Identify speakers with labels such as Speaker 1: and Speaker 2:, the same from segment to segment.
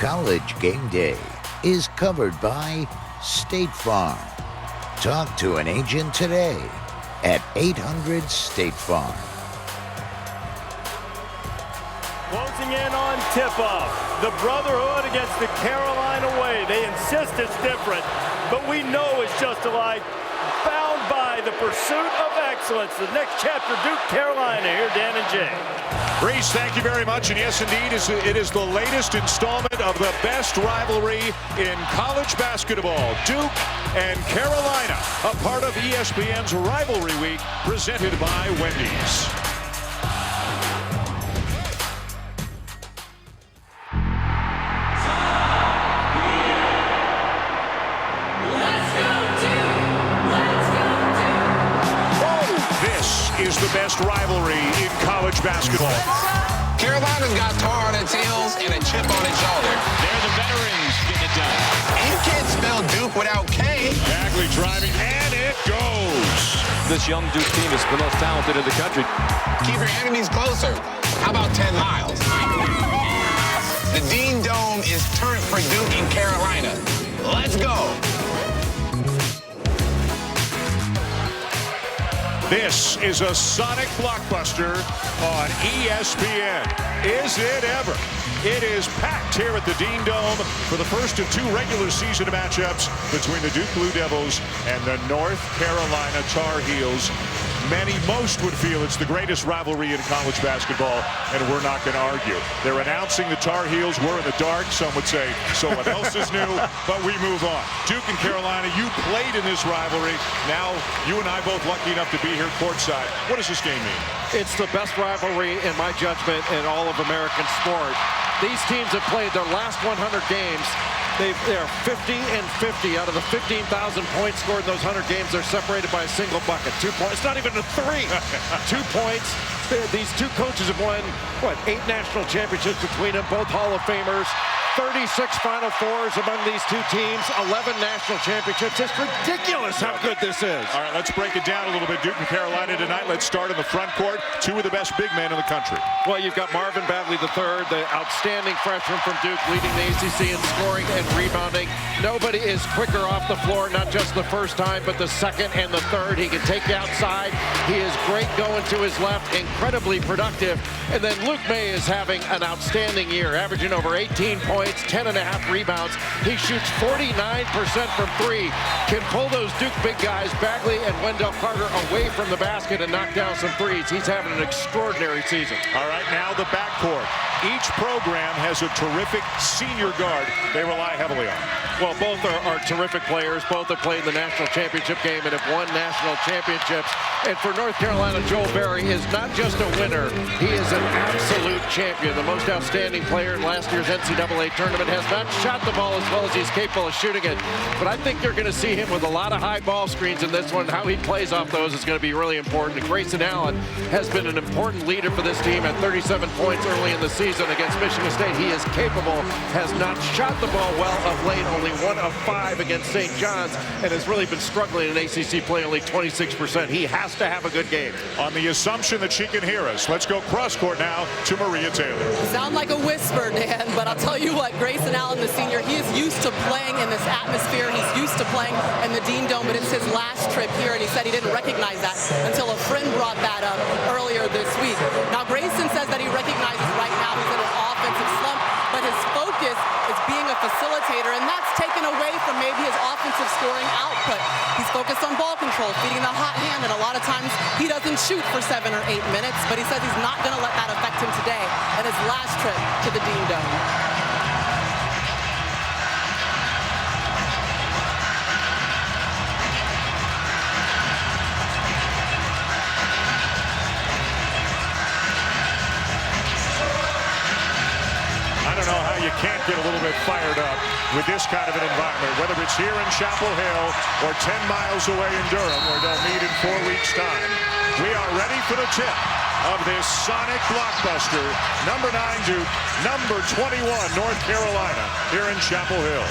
Speaker 1: College Game Day is covered by State Farm. Talk to an agent today at 800-STATE-FARM.
Speaker 2: Closing in on tip-off. The Brotherhood against the Carolina way. They insist it's different, but we know it's just alike. Bound by the pursuit of excellence. The next chapter, Duke, Carolina. Here, Dan and Jay.
Speaker 3: Reese, thank you very much. And yes, indeed, it is the latest installment of the best rivalry in college basketball. Duke and Carolina, a part of ESPN's Rivalry Week, presented by Wendy's. Is the best rivalry in college basketball.
Speaker 4: Carolina's got tar on its heels and a chip on its shoulder.
Speaker 3: They're the veterans getting it done.
Speaker 4: You can't spell Duke without K.
Speaker 3: Bagley driving, and it goes.
Speaker 5: This young Duke team is the most talented in the country.
Speaker 4: Keep your enemies closer. How about 10 miles? The Dean Dome is turnt for Duke in Carolina. Let's go.
Speaker 3: This is a sonic blockbuster on ESPN. Is it ever? It is packed here at the Dean Dome for the first of two regular season matchups between the Duke Blue Devils and the North Carolina Tar Heels. Most would feel it's the greatest rivalry in college basketball, and we're not going to argue. They're announcing the Tar Heels. We're in the dark. Some would say someone else is new, but we move on. Duke and Carolina, you played in this rivalry. Now, you and I both lucky enough to be here courtside. What does this game mean?
Speaker 5: It's the best rivalry, in my judgment, in all of American sport. These teams have played their last 100 games. They're 50 and 50 out of the 15,000 points scored in those 100 games. They're separated by a single bucket. 2 points. It's not even a three. 2 points. These two coaches have won, 8 national championships between them, both Hall of Famers. 36 Final Fours among these two teams, 11 national championships. It's ridiculous how good this is.
Speaker 3: All right, let's break it down a little bit. Duke and Carolina tonight. Let's start in the front court. Two of the best big men in the country.
Speaker 5: Well, you've got Marvin Bagley III, the outstanding freshman from Duke, leading the ACC in scoring and rebounding. Nobody is quicker off the floor, not just the first time, but the second and the third. He can take you outside. He is great going to his left, incredibly productive. And then Luke May is having an outstanding year, averaging over 18 points. 10.5 rebounds. He shoots 49% from three. Can pull those Duke big guys, Bagley and Wendell Carter, away from the basket and knock down some threes. He's having an extraordinary season.
Speaker 3: All right, now the backcourt. Each program has a terrific senior guard they rely heavily on.
Speaker 5: Well, both are terrific players. Both have played in the national championship game and have won national championships. And for North Carolina, Joel Berry is not just a winner. He is an absolute champion. The most outstanding player in last year's NCAA tournament, has not shot the ball as well as he's capable of shooting it. But I think you're going to see him with a lot of high ball screens in this one. How he plays off those is going to be really important. And Grayson Allen has been an important leader for this team at 37 points early in the season against Michigan State. He is capable, has not shot the ball well of late, only 1 of 5 against St. John's, and has really been struggling in ACC play, only 26%. He has to have a good game.
Speaker 3: On the assumption that she can hear us, let's go cross court now to Maria Taylor.
Speaker 6: Sound like a whisper, Dan, but I'll tell you what, Grayson Allen, the senior, he is used to playing in this atmosphere. He's used to playing in the Dean Dome, but it's his last trip here, and he said he didn't recognize that until a friend brought that up earlier this week. Now, Grayson says that he recognizes right now he's in an offensive slump, but his focus is being a facilitator, and that's taken away from maybe his offensive scoring output. He's focused on ball control, feeding the hot hand, and a lot of times he doesn't shoot for 7 or 8 minutes, but he says he's not going to let that affect him today at his last trip to the Dean Dome.
Speaker 3: I don't know how you can't get a little bit fired up with this kind of an environment, whether it's here in Chapel Hill or 10 miles away in Durham, where they'll meet in 4 weeks' time. We are ready for the tip of this sonic blockbuster. Number 9 Duke, number 21 North Carolina here in Chapel Hill.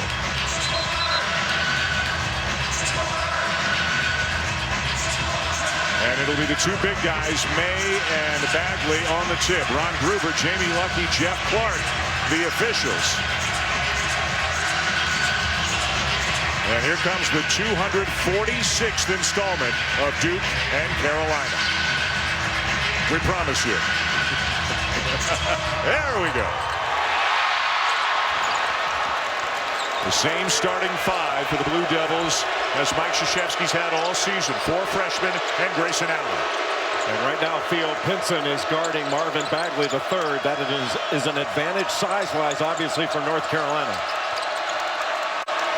Speaker 3: And it'll be the two big guys, May and Bagley, on the tip. Ron Gruber, Jamie Luckey, Jeff Clark, the officials. And here comes the 246th installment of Duke and Carolina. We promise you. There we go. The same starting five for the Blue Devils as Mike Krzyzewski's had all season. 4 freshmen and Grayson Allen.
Speaker 5: And right now, Theo Pinson is guarding Marvin Bagley III. That is an advantage size-wise, obviously, for North Carolina.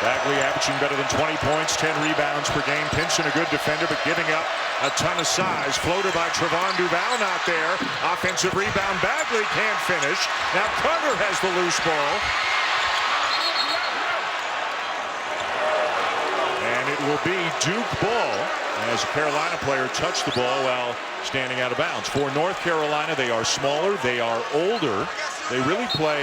Speaker 3: Bagley averaging better than 20 points, 10 rebounds per game. Pinson a good defender, but giving up a ton of size. Floater by Trevon Duval, not there. Offensive rebound. Bagley can't finish. Now Carter has the loose ball. And it will be Duke ball as a Carolina player touched the ball while standing out of bounds. For North Carolina, they are smaller, they are older. They really play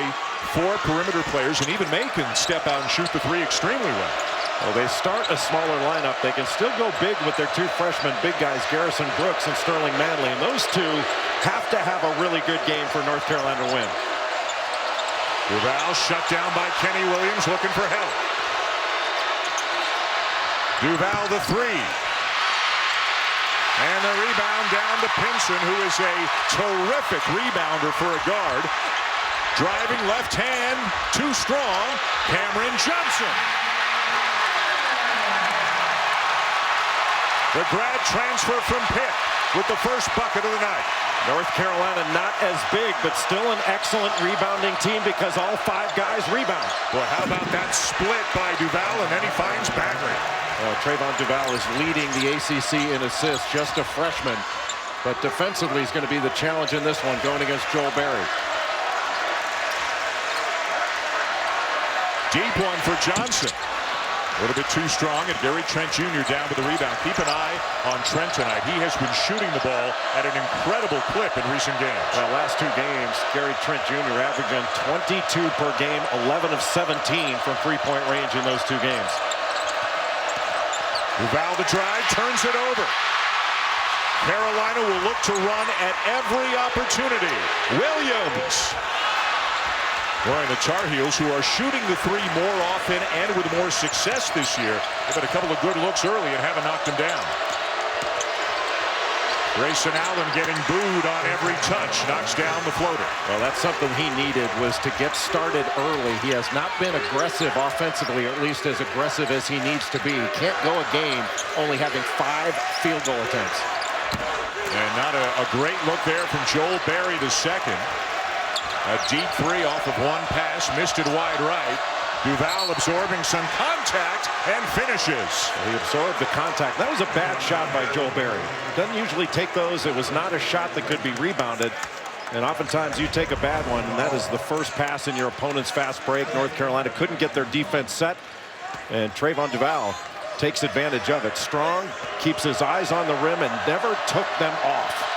Speaker 3: 4 perimeter players, and even May can step out and shoot the 3 extremely well.
Speaker 5: Well, they start a smaller lineup. They can still go big with their 2 freshmen big guys, Garrison Brooks and Sterling Manley. And those 2 have to have a really good game for North Carolina to win.
Speaker 3: Duval shut down by Kenny Williams, looking for help. Duval the 3. And the rebound down to Pinson, who is a terrific rebounder for a guard. Driving left hand, too strong. Cameron Johnson. The grad transfer from Pitt with the first bucket of the night.
Speaker 5: North Carolina not as big, but still an excellent rebounding team because all 5 guys rebound.
Speaker 3: Well, how about that split by Duval, and then he finds Bagley.
Speaker 5: Trevon Duval is leading the ACC in assists, just a freshman. But defensively is going to be the challenge in this one, going against Joel Berry.
Speaker 3: Deep one for Johnson. A little bit too strong, and Gary Trent Jr. down with the rebound. Keep an eye on Trent tonight. He has been shooting the ball at an incredible clip in recent games.
Speaker 5: Well, last 2 games, Gary Trent Jr. averaging 22 per game, 11 of 17 from 3-point range in those 2 games.
Speaker 3: Duval the drive, turns it over. Carolina will look to run at every opportunity. Williams. Boy, the Tar Heels, who are shooting the 3 more often and with more success this year, they've had a couple of good looks early and haven't knocked them down. Grayson Allen getting booed on every touch, knocks down the floater.
Speaker 5: Well, that's something he needed, was to get started early. He has not been aggressive offensively, or at least as aggressive as he needs to be. He can't go a game only having 5 field goal attempts.
Speaker 3: And not a great look there from Joel Berry the second. A deep 3 off of 1 pass, missed it wide right. Duval absorbing some contact and finishes.
Speaker 5: He absorbed the contact. That was a bad shot by Joel Berry. Doesn't usually take those. It was not a shot that could be rebounded. And oftentimes you take a bad one, and that is the first pass in your opponent's fast break. North Carolina couldn't get their defense set, and Trevon Duval takes advantage of it. Strong, keeps his eyes on the rim, and never took them off.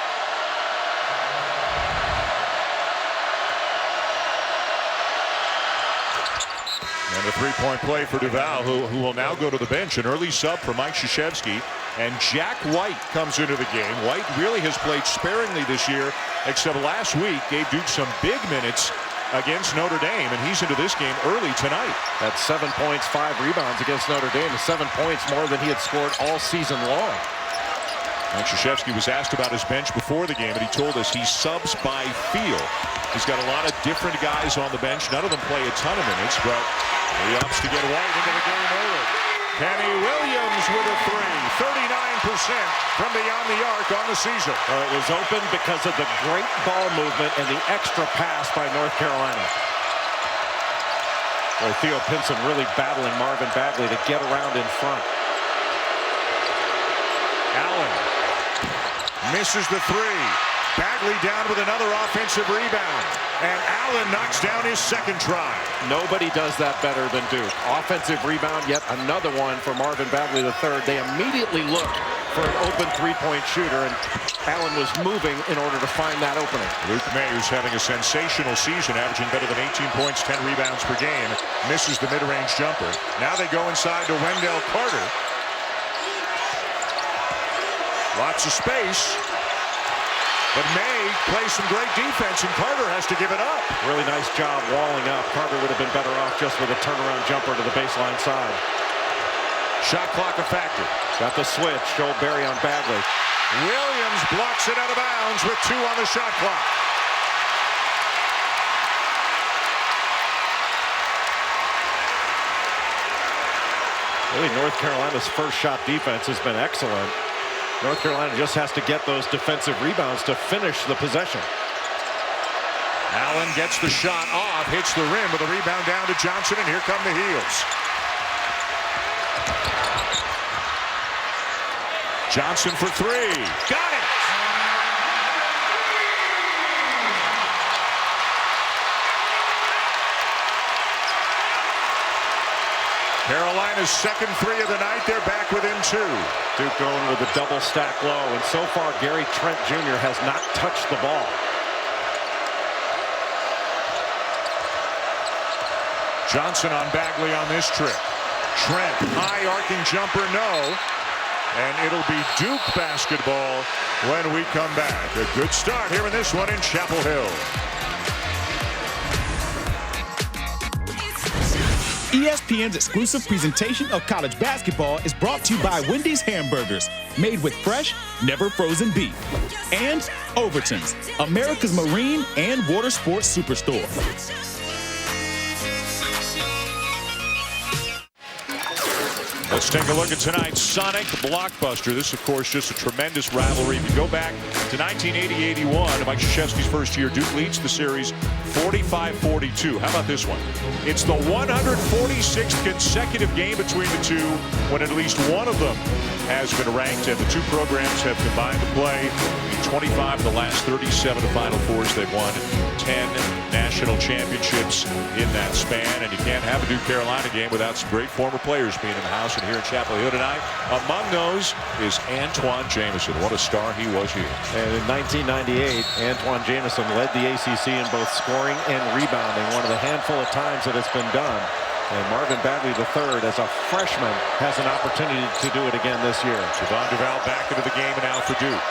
Speaker 3: And a 3-point play for Duval, who will now go to the bench. An early sub for Mike Krzyzewski. And Jack White comes into the game. White really has played sparingly this year, except last week gave Duke some big minutes against Notre Dame, and he's into this game early tonight.
Speaker 5: That's 7 points, 5 rebounds against Notre Dame. 7 points more than he had scored all season long.
Speaker 3: And Krzyzewski was asked about his bench before the game, and he told us he subs by feel. He's got a lot of different guys on the bench. None of them play a ton of minutes, but he opts to get White into the game early. Kenny Williams with a 3, 39% from beyond the arc on the season.
Speaker 5: It was open because of the great ball movement and the extra pass by North Carolina. Boy, Theo Pinson really battling Marvin Bagley to get around in front.
Speaker 3: Allen misses the 3. Bagley down with another offensive rebound. And Allen knocks down his second try.
Speaker 5: Nobody does that better than Duke. Offensive rebound, yet another one for Marvin Bagley III. They immediately looked for an open 3-point shooter, and Allen was moving in order to find that opening.
Speaker 3: Luke May, who's having a sensational season, averaging better than 18 points, 10 rebounds per game, misses the mid-range jumper. Now they go inside to Wendell Carter. Lots of space. But May plays some great defense, and Carter has to give it up.
Speaker 5: Really nice job walling up. Carter would have been better off just with a turnaround jumper to the baseline side.
Speaker 3: Shot clock a factor.
Speaker 5: Got the switch. Joel Berry on Bagley.
Speaker 3: Williams blocks it out of bounds with 2 on the shot clock.
Speaker 5: Really, North Carolina's first shot defense has been excellent. North Carolina just has to get those defensive rebounds to finish the possession.
Speaker 3: Allen gets the shot off, hits the rim with a rebound down to Johnson, and here come the Heels. Johnson for 3. Got it! Carolina's second 3 of the night. They're back within 2.
Speaker 5: Duke going with a double stack low, and so far Gary Trent Jr. has not touched the ball.
Speaker 3: Johnson on Bagley on this trip. Trent, high arcing jumper, no. And it'll be Duke basketball when we come back. A good start here in this one in Chapel Hill.
Speaker 7: ESPN's exclusive presentation of college basketball is brought to you by Wendy's Hamburgers, made with fresh, never frozen beef. And Overton's, America's marine and water sports superstore.
Speaker 3: Let's take a look at tonight's Sonic blockbuster. This, of course, just a tremendous rivalry. If you go back to 1980-81, Mike Krzyzewski's first year, Duke leads the series 45-42. How about this one? It's the 146th consecutive game between the two when at least one of them has been ranked, and the two programs have combined to play in 25 of the last 37 Final Fours. They've won 10 national championships in that span, and you can't have a Duke Carolina game without some great former players being in the house. And here in Chapel Hill tonight, among those is Antoine Jamison. What a star he was here.
Speaker 5: And in 1998, Antoine Jamison led the ACC in both scoring and rebounding, one of the handful of times that it's been done. And Marvin Bagley III, as a freshman, has an opportunity to do it again this year.
Speaker 3: Javon Duval back into the game now for Duke.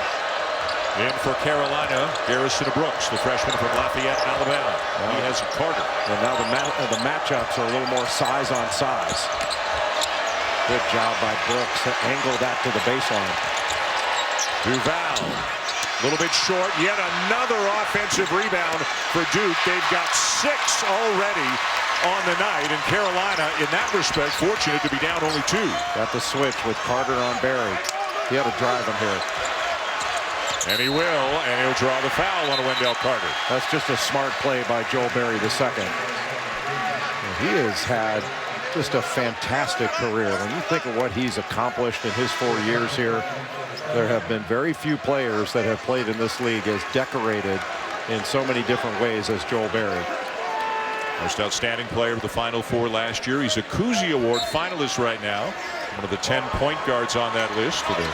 Speaker 3: In for Carolina, Garrison Brooks, the freshman from Lafayette, Alabama. He has Carter.
Speaker 5: And now the matchups are a little more size on size. Good job by Brooks to angle that to the baseline.
Speaker 3: Duval, a little bit short. Yet another offensive rebound for Duke. They've got 6 already on the night, and Carolina, in that respect, fortunate to be down only 2.
Speaker 5: Got the switch with Carter on Berry. He had to drive him here.
Speaker 3: And he will, and he'll draw the foul on Wendell Carter.
Speaker 5: That's just a smart play by Joel Berry II. He has had just a fantastic career. When you think of what he's accomplished in his 4 years here, there have been very few players that have played in this league as decorated in so many different ways as Joel Berry.
Speaker 3: Most outstanding player of the Final Four last year. He's a Cousy Award finalist right now. One of the 10 point guards on that list for the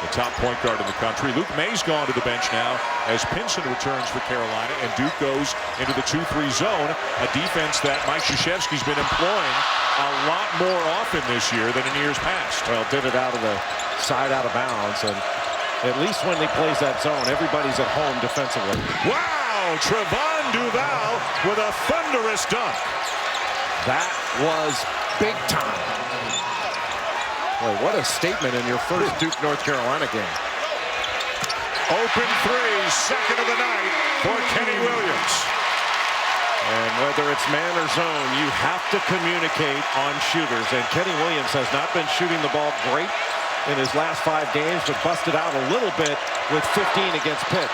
Speaker 3: top point guard in the country. Luke May's gone to the bench now as Pinson returns for Carolina, and Duke goes into the 2-3 zone, a defense that Mike Krzyzewski's been employing a lot more often this year than in years past.
Speaker 5: Well, did it out of the side out of bounds, and at least when he plays that zone, everybody's at home defensively.
Speaker 3: Wow, Trevon Duval with a thunderous dunk.
Speaker 5: That was big time. Boy, what a statement in your first Duke North Carolina game.
Speaker 3: Open 3, second of the night for Kenny Williams.
Speaker 5: And whether it's man or zone, you have to communicate on shooters. And Kenny Williams has not been shooting the ball great in his last 5 games, but busted out a little bit with 15 against Pitt.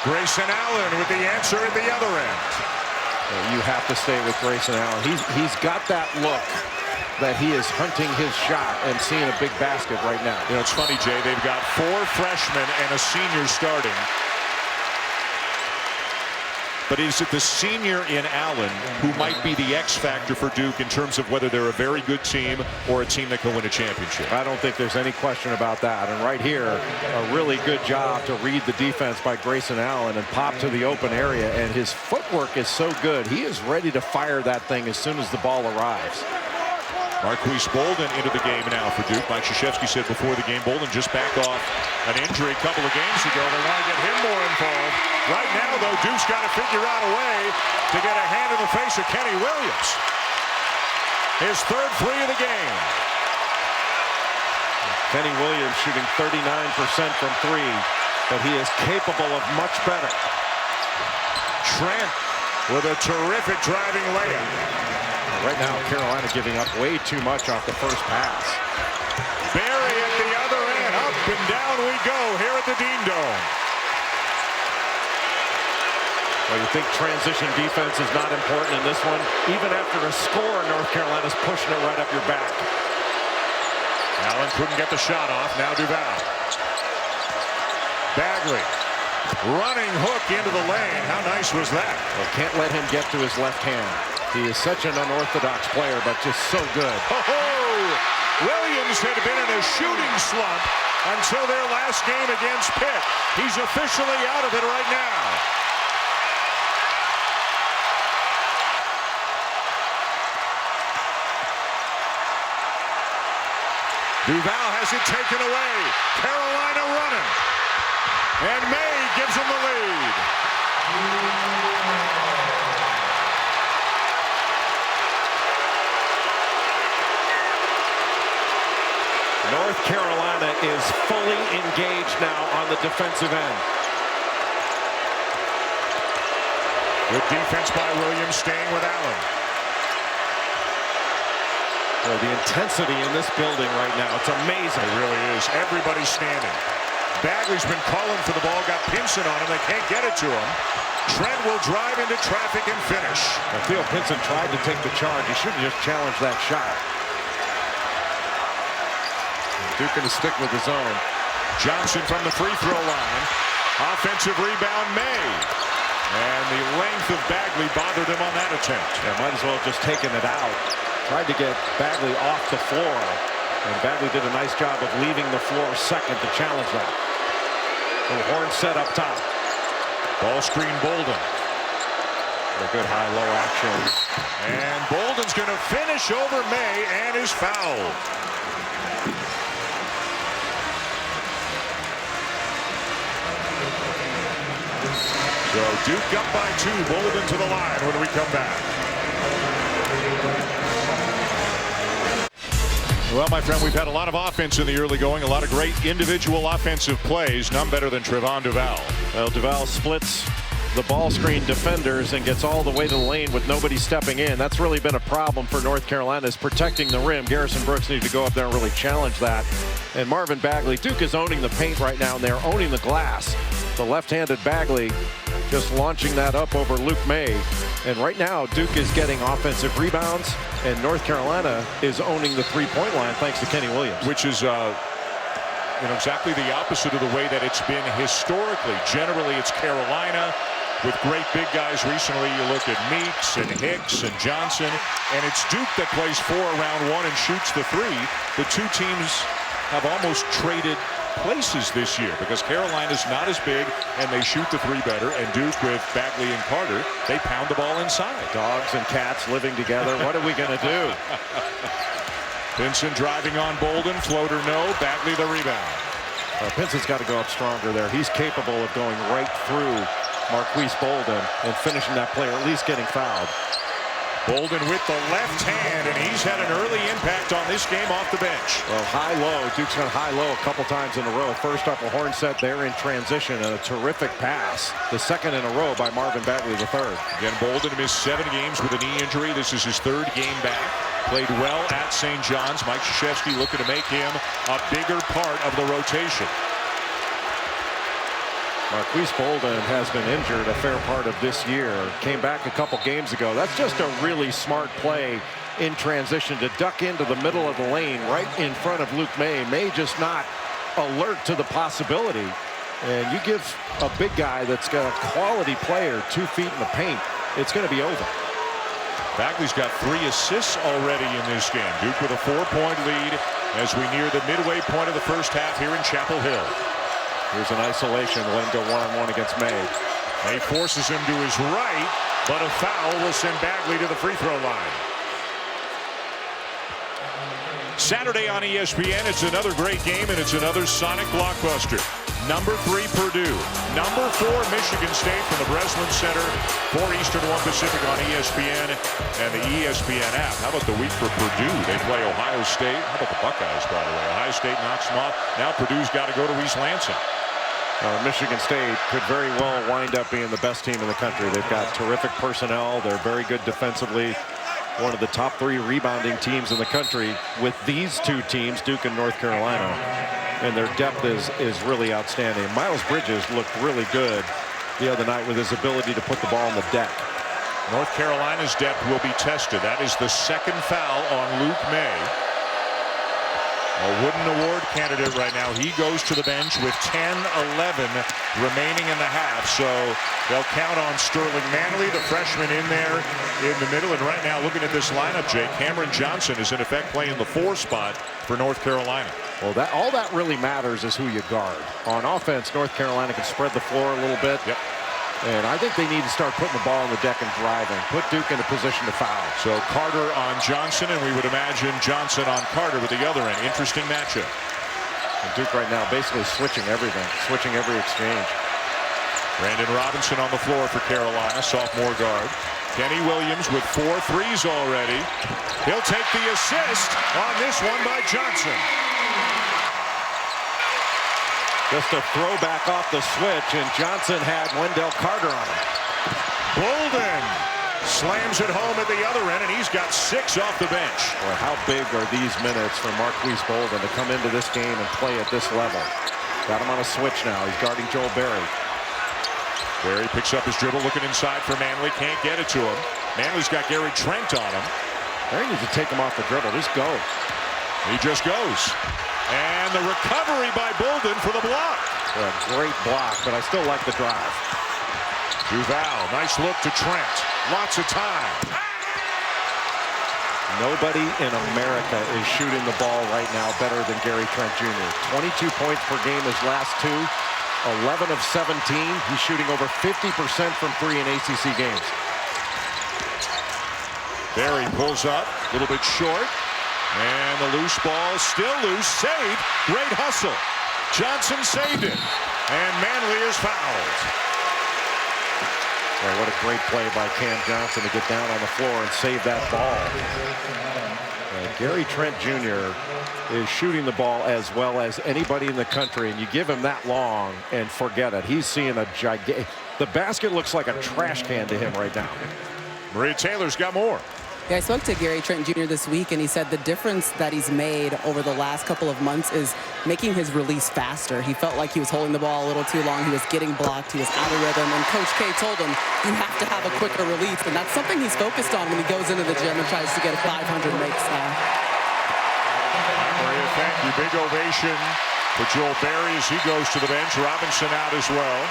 Speaker 3: Grayson Allen with the answer at the other end.
Speaker 5: You have to stay with Grayson Allen. He's got that look that he is hunting his shot and seeing a big basket right now.
Speaker 3: You know, it's funny, Jay, they've got 4 freshmen and a senior starting. But is it the senior in Allen who might be the X factor for Duke in terms of whether they're a very good team or a team that can win a championship?
Speaker 5: I don't think there's any question about that. And right here, a really good job to read the defense by Grayson Allen and pop to the open area. And his footwork is so good. He is ready to fire that thing as soon as the ball arrives.
Speaker 3: Marquise Bolden into the game now for Duke. Mike Krzyzewski said before the game, Bolden just back off an injury a couple of games ago. They want to get him more involved. Right now, though, Duke's got to figure out a way to get a hand in the face of Kenny Williams. His 3rd 3 of the game.
Speaker 5: Kenny Williams shooting 39% from three, but he is capable of much better.
Speaker 3: Trent with a terrific driving layup.
Speaker 5: Right now, Carolina giving up way too much off the first pass.
Speaker 3: Barry at the other end. Up and down we go here at the Dean Dome.
Speaker 5: Well, you think transition defense is not important in this one? Even after a score, North Carolina's pushing it right up your back.
Speaker 3: Allen couldn't get the shot off. Now Duval. Bagley. Running hook into the lane. How nice was that?
Speaker 5: Well, can't let him get to his left hand. He is such an unorthodox player, but just so good.
Speaker 3: Oh, Williams had been in a shooting slump until their last game against Pitt. He's officially out of it right now. Duval has it taken away. Carolina running. And May gives him the lead.
Speaker 5: North Carolina is fully engaged now on the defensive end.
Speaker 3: Good defense by Williams, staying with Allen.
Speaker 5: Well, the intensity in this building right now, it's amazing.
Speaker 3: It really is. Everybody's standing. Bagley's been calling for the ball, got Pinson on him. They can't get it to him. Trent will drive into traffic and finish.
Speaker 5: Well, Theo Pinson tried to take the charge. He should have just challenged that shot. Duke going to stick with his own.
Speaker 3: Johnson from the free throw line. Offensive rebound, May. And the length of Bagley bothered him on that attempt.
Speaker 5: Yeah, might as well have just taken it out. Tried to get Bagley off the floor. And Bagley did a nice job of leaving the floor second to challenge that. Little horn set up top.
Speaker 3: Ball screen Bolden.
Speaker 5: A good high-low action.
Speaker 3: And Bolden's going to finish over May and is fouled. So Duke up by 2. Bolden to the line when we come back. Well, my friend, we've had a lot of offense in the early going, a lot of great individual offensive plays, none better than Trevon Duval.
Speaker 5: Well, Duval splits the ball screen defenders and gets all the way to the lane with nobody stepping in. That's really been a problem for North Carolina, is protecting the rim. Garrison Brooks needs to go up there and really challenge that. And Marvin Bagley, Duke is owning the paint right now, and they're owning the glass. The left-handed Bagley just launching that up over Luke May. And right now, Duke is getting offensive rebounds, and North Carolina is owning the three-point line thanks to Kenny Williams.
Speaker 3: Which is exactly the opposite of the way that it's been historically. Generally, it's Carolina with great big guys. Recently, you look at Meeks and Hicks and Johnson, and it's Duke that plays 4 around 1 and shoots the 3. The two teams have almost traded places this year because Carolina's not as big and they shoot the 3 better, and Duke with Bagley and Carter, they pound the ball inside.
Speaker 5: Dogs and cats living together. What are we going to do?
Speaker 3: Pinson driving on Bolden. Floater no. Bagley the rebound.
Speaker 5: Pinson's got to go up stronger there. He's capable of going right through Marquise Bolden and finishing that play, or at least getting fouled.
Speaker 3: Bolden with the left hand, and he's had an early impact on this game off the bench.
Speaker 5: Well, high-low. Duke's gone high-low a couple times in a row. First up, a horn set there in transition, and a terrific pass. The second in a row by Marvin Bagley, the third.
Speaker 3: Again, Bolden missed 7 games with a knee injury. This is his 3rd game back. Played well at St. John's. Mike Krzyzewski looking to make him a bigger part of the rotation.
Speaker 5: Marquise Bolden has been injured a fair part of this year. Came back a couple games ago. That's just a really smart play in transition to duck into the middle of the lane right in front of Luke May. May just not alert to the possibility. And you give a big guy that's got a quality player 2 feet in the paint, it's going to be over.
Speaker 3: Bagley's got 3 assists already in this game. Duke with a 4-point lead as we near the midway point of the first half here in Chapel Hill.
Speaker 5: Here's an isolation. Let him go one-on-one against May.
Speaker 3: May forces him to his right, but a foul will send Bagley to the free throw line. Saturday on ESPN, it's another great game, and it's another Sonic blockbuster. Number 3, Purdue. Number 4, Michigan State from the Breslin Center. 4 Eastern, 1 Pacific on ESPN and the ESPN app. How about the week for Purdue? They play Ohio State. How about the Buckeyes, by the way? Ohio State knocks them off. Now Purdue's got to go to East Lansing.
Speaker 5: Michigan State could very well wind up being the best team in the country. They've got terrific personnel. They're very good defensively. One of the top 3 rebounding teams in the country with these 2 teams, Duke and North Carolina. And their depth is really outstanding. Miles Bridges looked really good the other night with his ability to put the ball on the deck.
Speaker 3: North Carolina's depth will be tested. That is the 2nd foul on Luke May. A Wooden Award candidate right now. He goes to the bench with 10-11 remaining in the half. So they'll count on Sterling Manley, the freshman, in there in the middle. And right now, looking at this lineup, Jay, Cameron Johnson is in effect playing the 4 spot for North Carolina.
Speaker 5: Well, all that really matters is who you guard. On offense, North Carolina can spread the floor a little bit.
Speaker 3: Yep.
Speaker 5: And I think they need to start putting the ball on the deck and driving. Put Duke in a position to foul.
Speaker 3: So Carter on Johnson, and we would imagine Johnson on Carter with the other end. Interesting matchup.
Speaker 5: And Duke right now basically switching everything, switching every exchange.
Speaker 3: Brandon Robinson on the floor for Carolina, sophomore guard. Kenny Williams with 4 threes already. He'll take the assist on this one by Johnson.
Speaker 5: Just a throwback off the switch, and Johnson had Wendell Carter on him.
Speaker 3: Bolden slams it home at the other end, and he's got 6 off the bench.
Speaker 5: Boy, how big are these minutes for Marquise Bolden to come into this game and play at this level? Got him on a switch now. He's guarding Joel Berry.
Speaker 3: Berry picks up his dribble, looking inside for Manley. Can't get it to him. Manley's got Gary Trent on him.
Speaker 5: Berry needs to take him off the dribble. Just go.
Speaker 3: He just goes. And the recovery by Bolden for the block.
Speaker 5: A great block, but I still like the drive.
Speaker 3: Duval, nice look to Trent. Lots of time.
Speaker 5: Nobody in America is shooting the ball right now better than Gary Trent Jr. 22 points per game his last 2. 11 of 17. He's shooting over 50% from 3 in ACC games.
Speaker 3: Berry pulls up, a little bit short. And the loose ball, still loose, saved. Great hustle. Johnson saved it. And Manley is fouled.
Speaker 5: Boy, what a great play by Cam Johnson to get down on the floor and save that ball. Gary Trent Jr. is shooting the ball as well as anybody in the country, and you give him that long and forget it. He's seeing a gigantic... The basket looks like a trash can to him right now.
Speaker 3: Maria Taylor's got more.
Speaker 6: Yeah, I spoke to Gary Trent Jr. this week, and he said the difference that he's made over the last couple of months is making his release faster. He felt like he was holding the ball a little too long. He was getting blocked. He was out of rhythm. And Coach K told him, you have to have a quicker release. And that's something he's focused on when he goes into the gym and tries to get a 500 makes now.
Speaker 3: Maria, thank you. Big ovation for Joel Berry as he goes to the bench. Robinson out as well.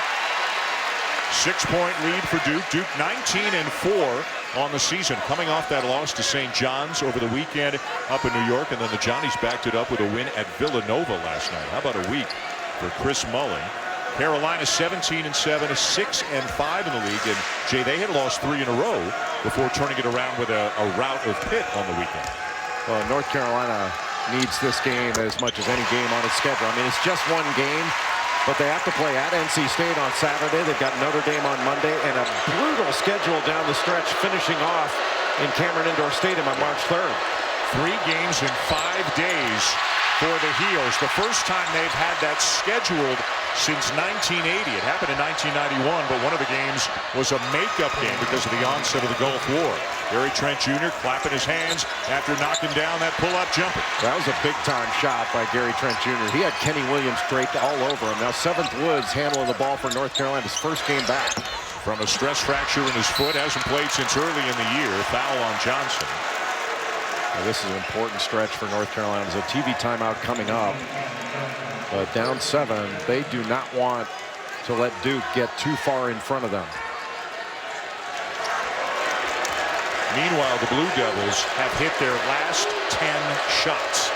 Speaker 3: 6-point lead for Duke. Duke 19-4 on the season, coming off that loss to St. John's over the weekend up in New York, and then the Johnnies backed it up with a win at Villanova last night. How about a week for Chris Mullin? Carolina 17-7, 6-5 in the league, and Jay, they had lost 3 in a row before turning it around with a rout of Pitt on the weekend.
Speaker 5: Well, North Carolina needs this game as much as any game on its schedule. I mean, it's just one game, but they have to play at NC State on Saturday. They've got Notre Dame on Monday, and a brutal schedule down the stretch, finishing off in Cameron Indoor Stadium on March 3rd.
Speaker 3: 3 games in 5 days for the Heels. The first time they've had that scheduled since 1980. It happened in 1991, but one of the games was a makeup game because of the onset of the Gulf War. Gary Trent Jr. clapping his hands after knocking down that pull-up jumper.
Speaker 5: That was a big-time shot by Gary Trent Jr. He had Kenny Williams draped all over him. Now, Seventh Woods handling the ball for North Carolina, his first game back.
Speaker 3: From a stress fracture in his foot, hasn't played since early in the year. Foul on Johnson.
Speaker 5: Now, this is an important stretch for North Carolina. There's a TV timeout coming up. But down 7, they do not want to let Duke get too far in front of them.
Speaker 3: Meanwhile, the Blue Devils have hit their last 10 shots.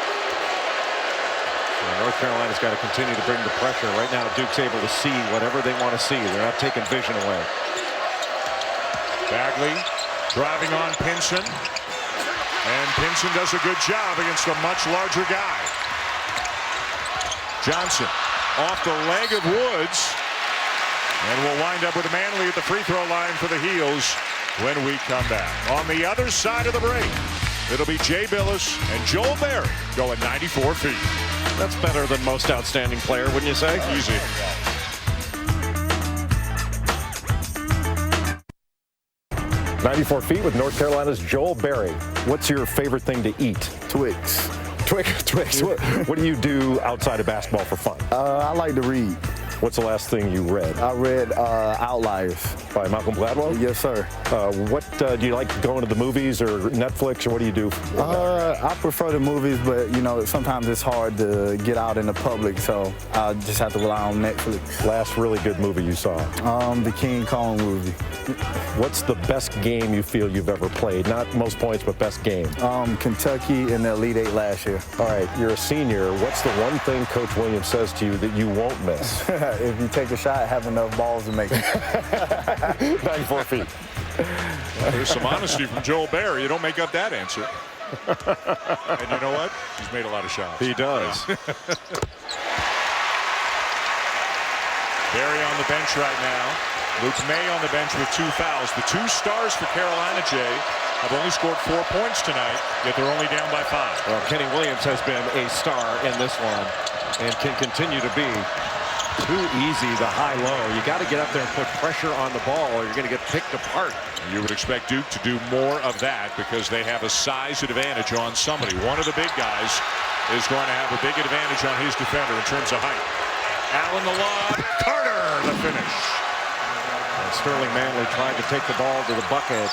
Speaker 5: North Carolina's got to continue to bring the pressure. Right now, Duke's able to see whatever they want to see. They're not taking vision away.
Speaker 3: Bagley driving on Pinson. And Pinson does a good job against a much larger guy. Johnson off the leg of Woods. And we'll wind up with Manley at the free throw line for the Heels when we come back. On the other side of the break, it'll be Jay Bilas and Joel Berry going 94 feet.
Speaker 5: That's better than most outstanding player, wouldn't you say?
Speaker 3: Easy.
Speaker 8: "94 feet" with North Carolina's Joel Berry. What's your favorite thing to eat?
Speaker 9: Twix.
Speaker 8: Twix. What do you do outside of basketball for fun?
Speaker 9: I like to read.
Speaker 8: What's the last thing you read?
Speaker 9: I read Outliers.
Speaker 8: By Malcolm Gladwell?
Speaker 9: Yes, sir.
Speaker 8: What do you like going to the movies or Netflix, or what do you do?
Speaker 9: I prefer the movies, but you know sometimes it's hard to get out in the public, so I just have to rely on Netflix.
Speaker 8: Last really good movie you saw?
Speaker 9: The King Kong movie.
Speaker 8: What's the best game you feel you've ever played? Not most points, but best game.
Speaker 9: Kentucky in the Elite Eight last year.
Speaker 8: All right, you're a senior. What's the one thing Coach Williams says to you that you won't miss?
Speaker 9: If you take a shot, have enough balls to make it.
Speaker 8: 94 feet.
Speaker 3: There's some honesty from Joel Berry. You don't make up that answer. And you know what? He's made a lot of shots.
Speaker 8: He does.
Speaker 3: Berry on the bench right now. Luke May on the bench with 2 fouls. The 2 stars for Carolina, Jay, have only scored 4 points tonight, yet they're only down by 5.
Speaker 5: Well, Kenny Williams has been a star in this one and can continue to be. Too easy, the high-low. You got to get up there and put pressure on the ball or you're going to get picked apart.
Speaker 3: You would expect Duke to do more of that because they have a size advantage on somebody. One of the big guys is going to have a big advantage on his defender in terms of height. Allen the lob, Carter the finish.
Speaker 5: And Sterling Manley tried to take the ball to the bucket,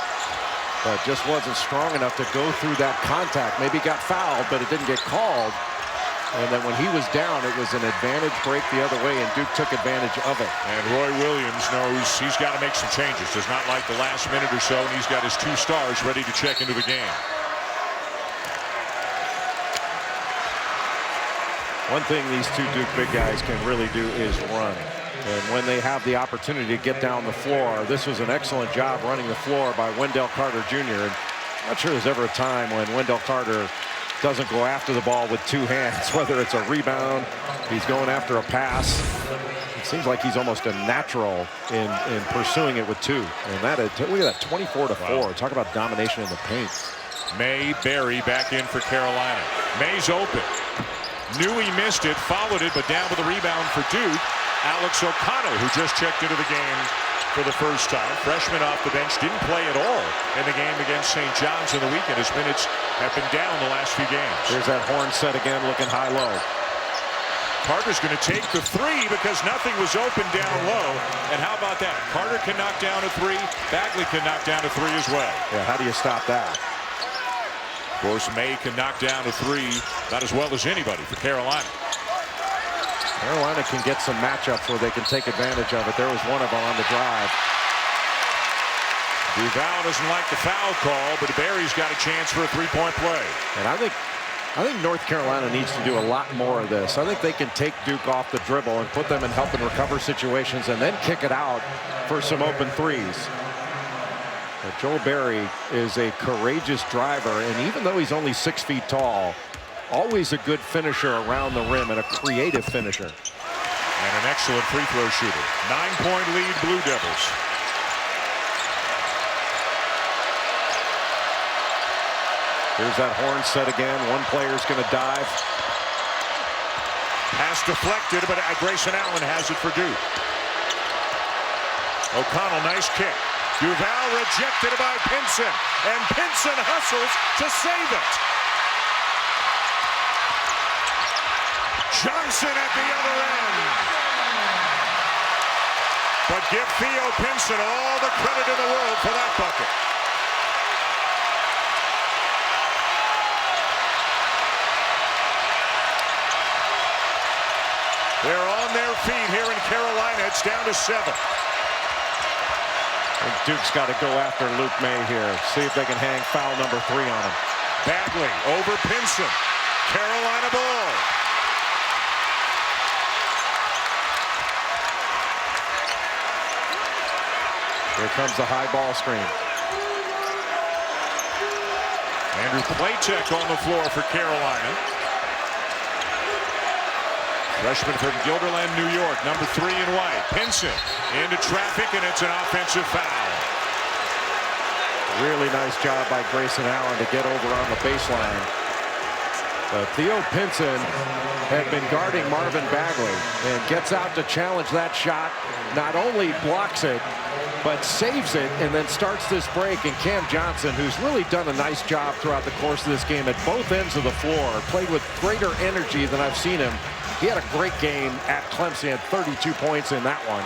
Speaker 5: but just wasn't strong enough to go through that contact. Maybe got fouled, but it didn't get called. And then when he was down, it was an advantage break the other way, and Duke took advantage of it.
Speaker 3: And Roy Williams knows he's got to make some changes. Does not like the last minute or so, and he's got his 2 stars ready to check into the game.
Speaker 5: One thing these 2 Duke big guys can really do is run. And when they have the opportunity to get down the floor, this was an excellent job running the floor by Wendell Carter Jr. And I'm not sure there's ever a time when Wendell Carter doesn't go after the ball with 2 hands, whether it's a rebound, he's going after a pass. It seems like he's almost a natural in pursuing it with 2. And that, look at that, 24-4. Wow. Talk about domination in the paint.
Speaker 3: May, Berry back in for Carolina. May's open. Knew he missed it, followed it, but down with the rebound for Duke. Alex O'Connell, who just checked into the game for the first time. Freshman off the bench, didn't play at all in the game against St. John's in the weekend. His minutes have been down the last few games.
Speaker 5: Here's that horn set again, looking high-low.
Speaker 3: Carter's going to take the 3 because nothing was open down low. And how about that? Carter can knock down a 3. Bagley can knock down a 3 as well.
Speaker 5: Yeah, how do you stop that?
Speaker 3: Of course, May can knock down a 3 about as well as anybody for Carolina.
Speaker 5: Carolina can get some matchups where they can take advantage of it. There was one of them on the drive.
Speaker 3: Duval doesn't like the foul call, but Berry's got a chance for a 3-point play.
Speaker 5: And I think North Carolina needs to do a lot more of this. I think they can take Duke off the dribble and put them in help and recover situations and then kick it out for some open 3s. But Joel Berry is a courageous driver, and even though he's only 6 feet tall, always a good finisher around the rim and a creative finisher.
Speaker 3: And an excellent free throw shooter. 9-point lead, Blue Devils.
Speaker 5: Here's that horn set again. One player's going to dive.
Speaker 3: Pass deflected, but Grayson Allen has it for Duke. O'Connell, nice kick. Duval rejected by Pinson, and Pinson hustles to save it. Johnson at the other end. But give Theo Pinson all the credit in the world for that bucket. They're on their feet here in Carolina. It's down to 7.
Speaker 5: And Duke's got to go after Luke May here. See if they can hang foul number 3 on him.
Speaker 3: Bagley over Pinson. Carolina ball.
Speaker 5: Here comes the high ball screen.
Speaker 3: Andrew Platek on the floor for Carolina. Freshman from Guilderland, New York, number 3 in white. Pinson into traffic, and it's an offensive foul.
Speaker 5: Really nice job by Grayson Allen to get over on the baseline. Theo Pinson had been guarding Marvin Bagley and gets out to challenge that shot. Not only blocks it, but saves it, and then starts this break. And Cam Johnson, who's really done a nice job throughout the course of this game at both ends of the floor, played with greater energy than I've seen him. He had a great game at Clemson. He had 32 points in that one.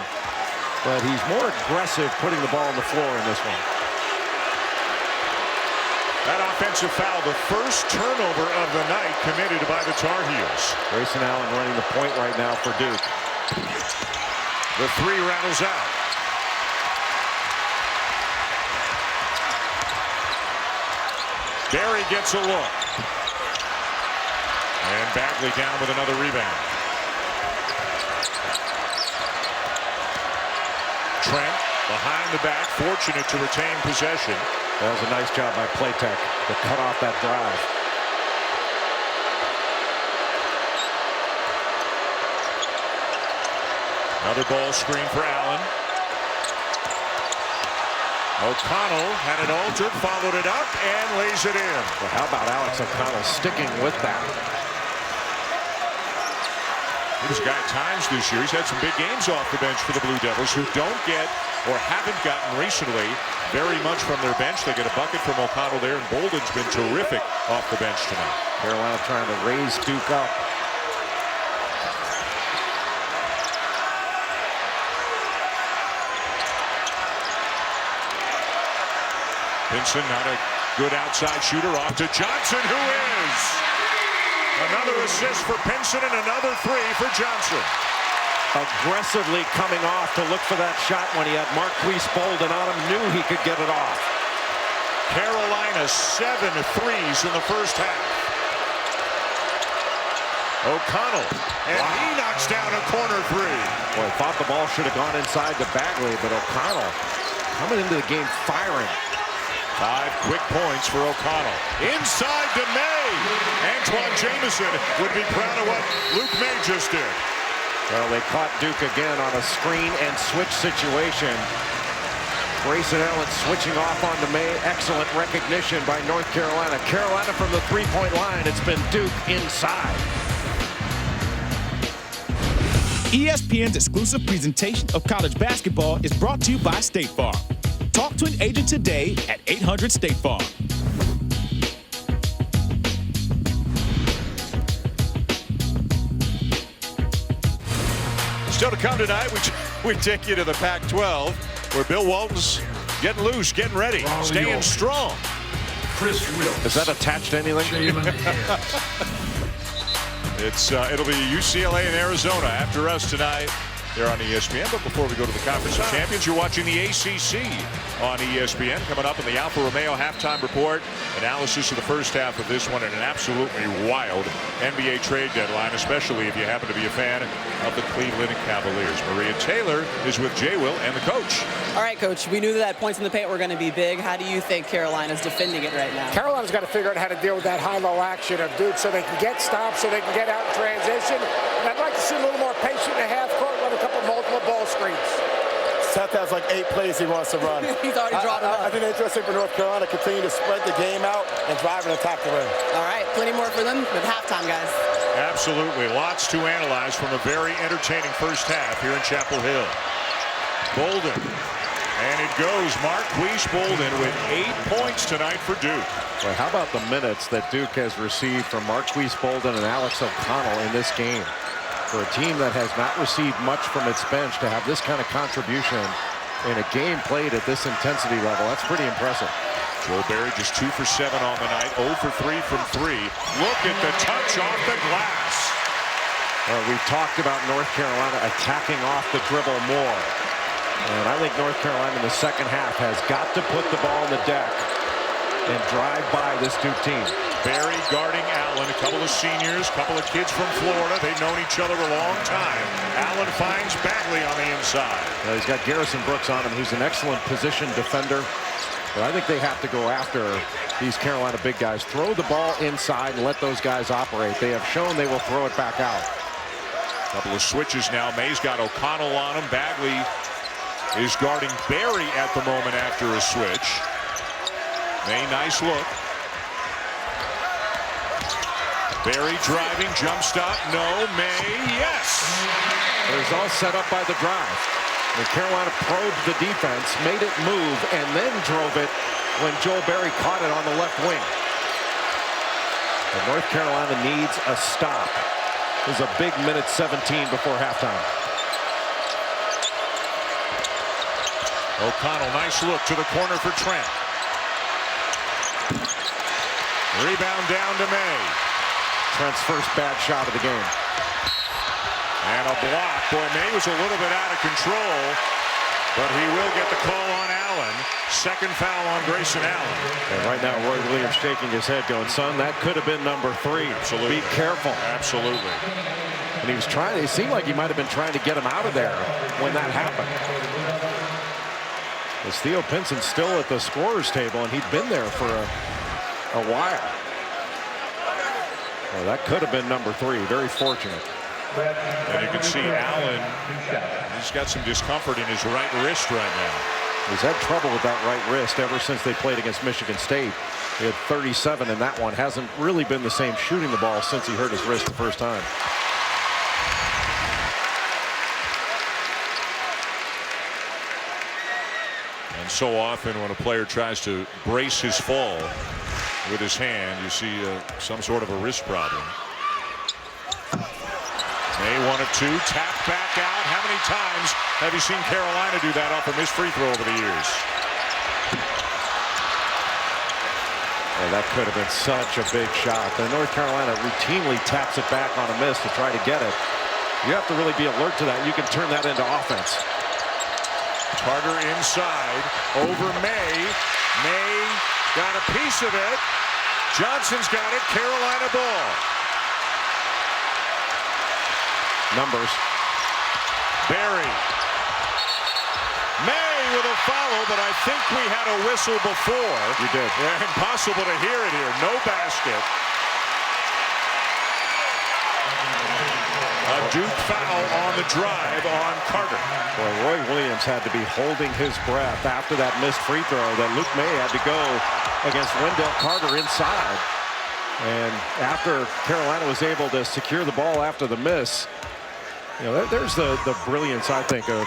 Speaker 5: But he's more aggressive putting the ball on the floor in this one.
Speaker 3: That offensive foul, the first turnover of the night committed by the Tar Heels.
Speaker 5: Grayson Allen running the point right now for Duke.
Speaker 3: The 3 rattles out. Berry gets a look. And Bagley down with another rebound. Trent behind the back, fortunate to retain possession.
Speaker 5: That was a nice job by Playtech to cut off that drive.
Speaker 3: Another ball screen for Allen. O'Connell had it altered, followed it up, and lays it in.
Speaker 5: Well, how about Alex O'Connell sticking with that?
Speaker 3: He was a guy at times this year. He's had some big games off the bench for the Blue Devils, who don't get or haven't gotten recently very much from their bench. They get a bucket from O'Connell there, and Bolden's been terrific off the bench tonight.
Speaker 5: Carolina trying to raise Duke up.
Speaker 3: Pinson, not a good outside shooter, off to Johnson, who is. Another assist for Pinson and another 3 for Johnson.
Speaker 5: Aggressively coming off to look for that shot when he had Marquise Bolden on him, knew he could get it off.
Speaker 3: Carolina 7 threes in the first half. O'Connell, and he knocks down a corner 3.
Speaker 5: Boy, thought the ball should have gone inside to Bagley, but O'Connell coming into the game firing.
Speaker 3: 5 quick points for O'Connell. Inside to May. Antoine Jamison would be proud of what Luke May just did.
Speaker 5: Well, they caught Duke again on a screen and switch situation. Grayson Allen switching off onto May. Excellent recognition by North Carolina. Carolina from the 3-point line. It's been Duke inside.
Speaker 7: ESPN's exclusive presentation of college basketball is brought to you by State Farm. Talk to an agent today at 800 State Farm.
Speaker 3: Still to come tonight, we take you to the Pac-12, where Bill Walton's getting loose, getting ready, staying strong.
Speaker 10: Chris Wilkes.
Speaker 5: Is that attached to anything?
Speaker 3: It'll be UCLA and Arizona after us tonight. They're on ESPN, but before we go to the Conference of Champions, you're watching the ACC on ESPN. Coming up in the Alfa Romeo halftime report, analysis of the first half of this one, and an absolutely wild NBA trade deadline, especially if you happen to be a fan of the Cleveland Cavaliers. Maria Taylor is with Jay Will and the coach.
Speaker 6: All right, Coach, we knew that points in the paint were going to be big. How do you think Carolina's defending it right now?
Speaker 11: Carolina's got to figure out how to deal with that high-low action of Duke so they can get stops, so they can get out in transition. And I'd like to see a little more patient in the half court, run a couple multiple ball screens.
Speaker 9: Seth has like 8 plays he wants to run.
Speaker 6: He's already drawn them up.
Speaker 9: I think it's interesting for North Carolina to continue to spread the game out and drive and attack the rim.
Speaker 6: All right, plenty more for them at halftime, guys.
Speaker 3: Absolutely. Lots to analyze from a very entertaining first half here in Chapel Hill. Bolden. And it goes Marquise Bolden with 8 points tonight for Duke.
Speaker 5: Well, how about the minutes that Duke has received from Marquise Bolden and Alex O'Connell in this game? For a team that has not received much from its bench to have this kind of contribution in a game played at this intensity level, that's pretty impressive.
Speaker 3: Joe Berry just 2 for 7 on the night, 0 for 3 from 3. Look at the touch off the glass.
Speaker 5: We've talked about North Carolina attacking off the dribble more. And I think North Carolina in the second half has got to put the ball on the deck and drive by this Duke team.
Speaker 3: Berry guarding Allen, a couple of seniors, a couple of kids from Florida. They've known each other a long time. Allen finds Bagley on the inside.
Speaker 5: He's got Garrison Brooks on him, who's an excellent position defender. But I think they have to go after these Carolina big guys. Throw the ball inside and let those guys operate. They have shown they will throw it back out.
Speaker 3: Couple of switches now. May's got O'Connell on him. Bagley is guarding Barry at the moment after a switch. May, nice look. Barry driving, jump stop, no. May, yes!
Speaker 5: It was all set up by the drive. And Carolina probed the defense, made it move, and then drove it when Joel Barry caught it on the left wing. And North Carolina needs a stop. There's a big minute 17 before halftime.
Speaker 3: O'Connell, nice look to the corner for Trent. Rebound down to May.
Speaker 5: Trent's first bad shot of the game.
Speaker 3: And a block. Boy, May was a little bit out of control, but he will get the call on Allen. Second foul on Grayson Allen.
Speaker 5: And right now, Roy Williams shaking his head going, son, that could have been number 3.
Speaker 3: Absolutely.
Speaker 5: Be careful.
Speaker 3: Absolutely.
Speaker 5: And he was trying, it seemed like he might have been trying to get him out of there when that happened. As Theo Pinson's still at the scorer's table, and he'd been there for a while. Well, that could have been number 3. Very fortunate.
Speaker 3: And you can see Allen, he's got some discomfort in his right wrist right now.
Speaker 5: He's had trouble with that right wrist ever since they played against Michigan State. He had 37 in that one. Hasn't really been the same shooting the ball since he hurt his wrist the first time.
Speaker 3: And so often when a player tries to brace his fall with his hand, you see some sort of a wrist problem. May 1 of 2, tap back out. How many times have you seen Carolina do that off a missed free throw over the years?
Speaker 5: Well, that could have been such a big shot. The North Carolina routinely taps it back on a miss to try to get it. You have to really be alert to that. You can turn that into offense.
Speaker 3: Carter inside over May. May got a piece of it. Johnson's got it. Carolina ball.
Speaker 5: Numbers.
Speaker 3: Barry. May with a follow, but I think we had a whistle before.
Speaker 5: You did.
Speaker 3: Yeah, impossible to hear it here. No basket. A Duke foul on the drive on Carter.
Speaker 5: Boy, Roy Williams had to be holding his breath after that missed free throw that Luke May had to go against Wendell Carter inside. And after Carolina was able to secure the ball after the miss, you know, there's the brilliance, I think, of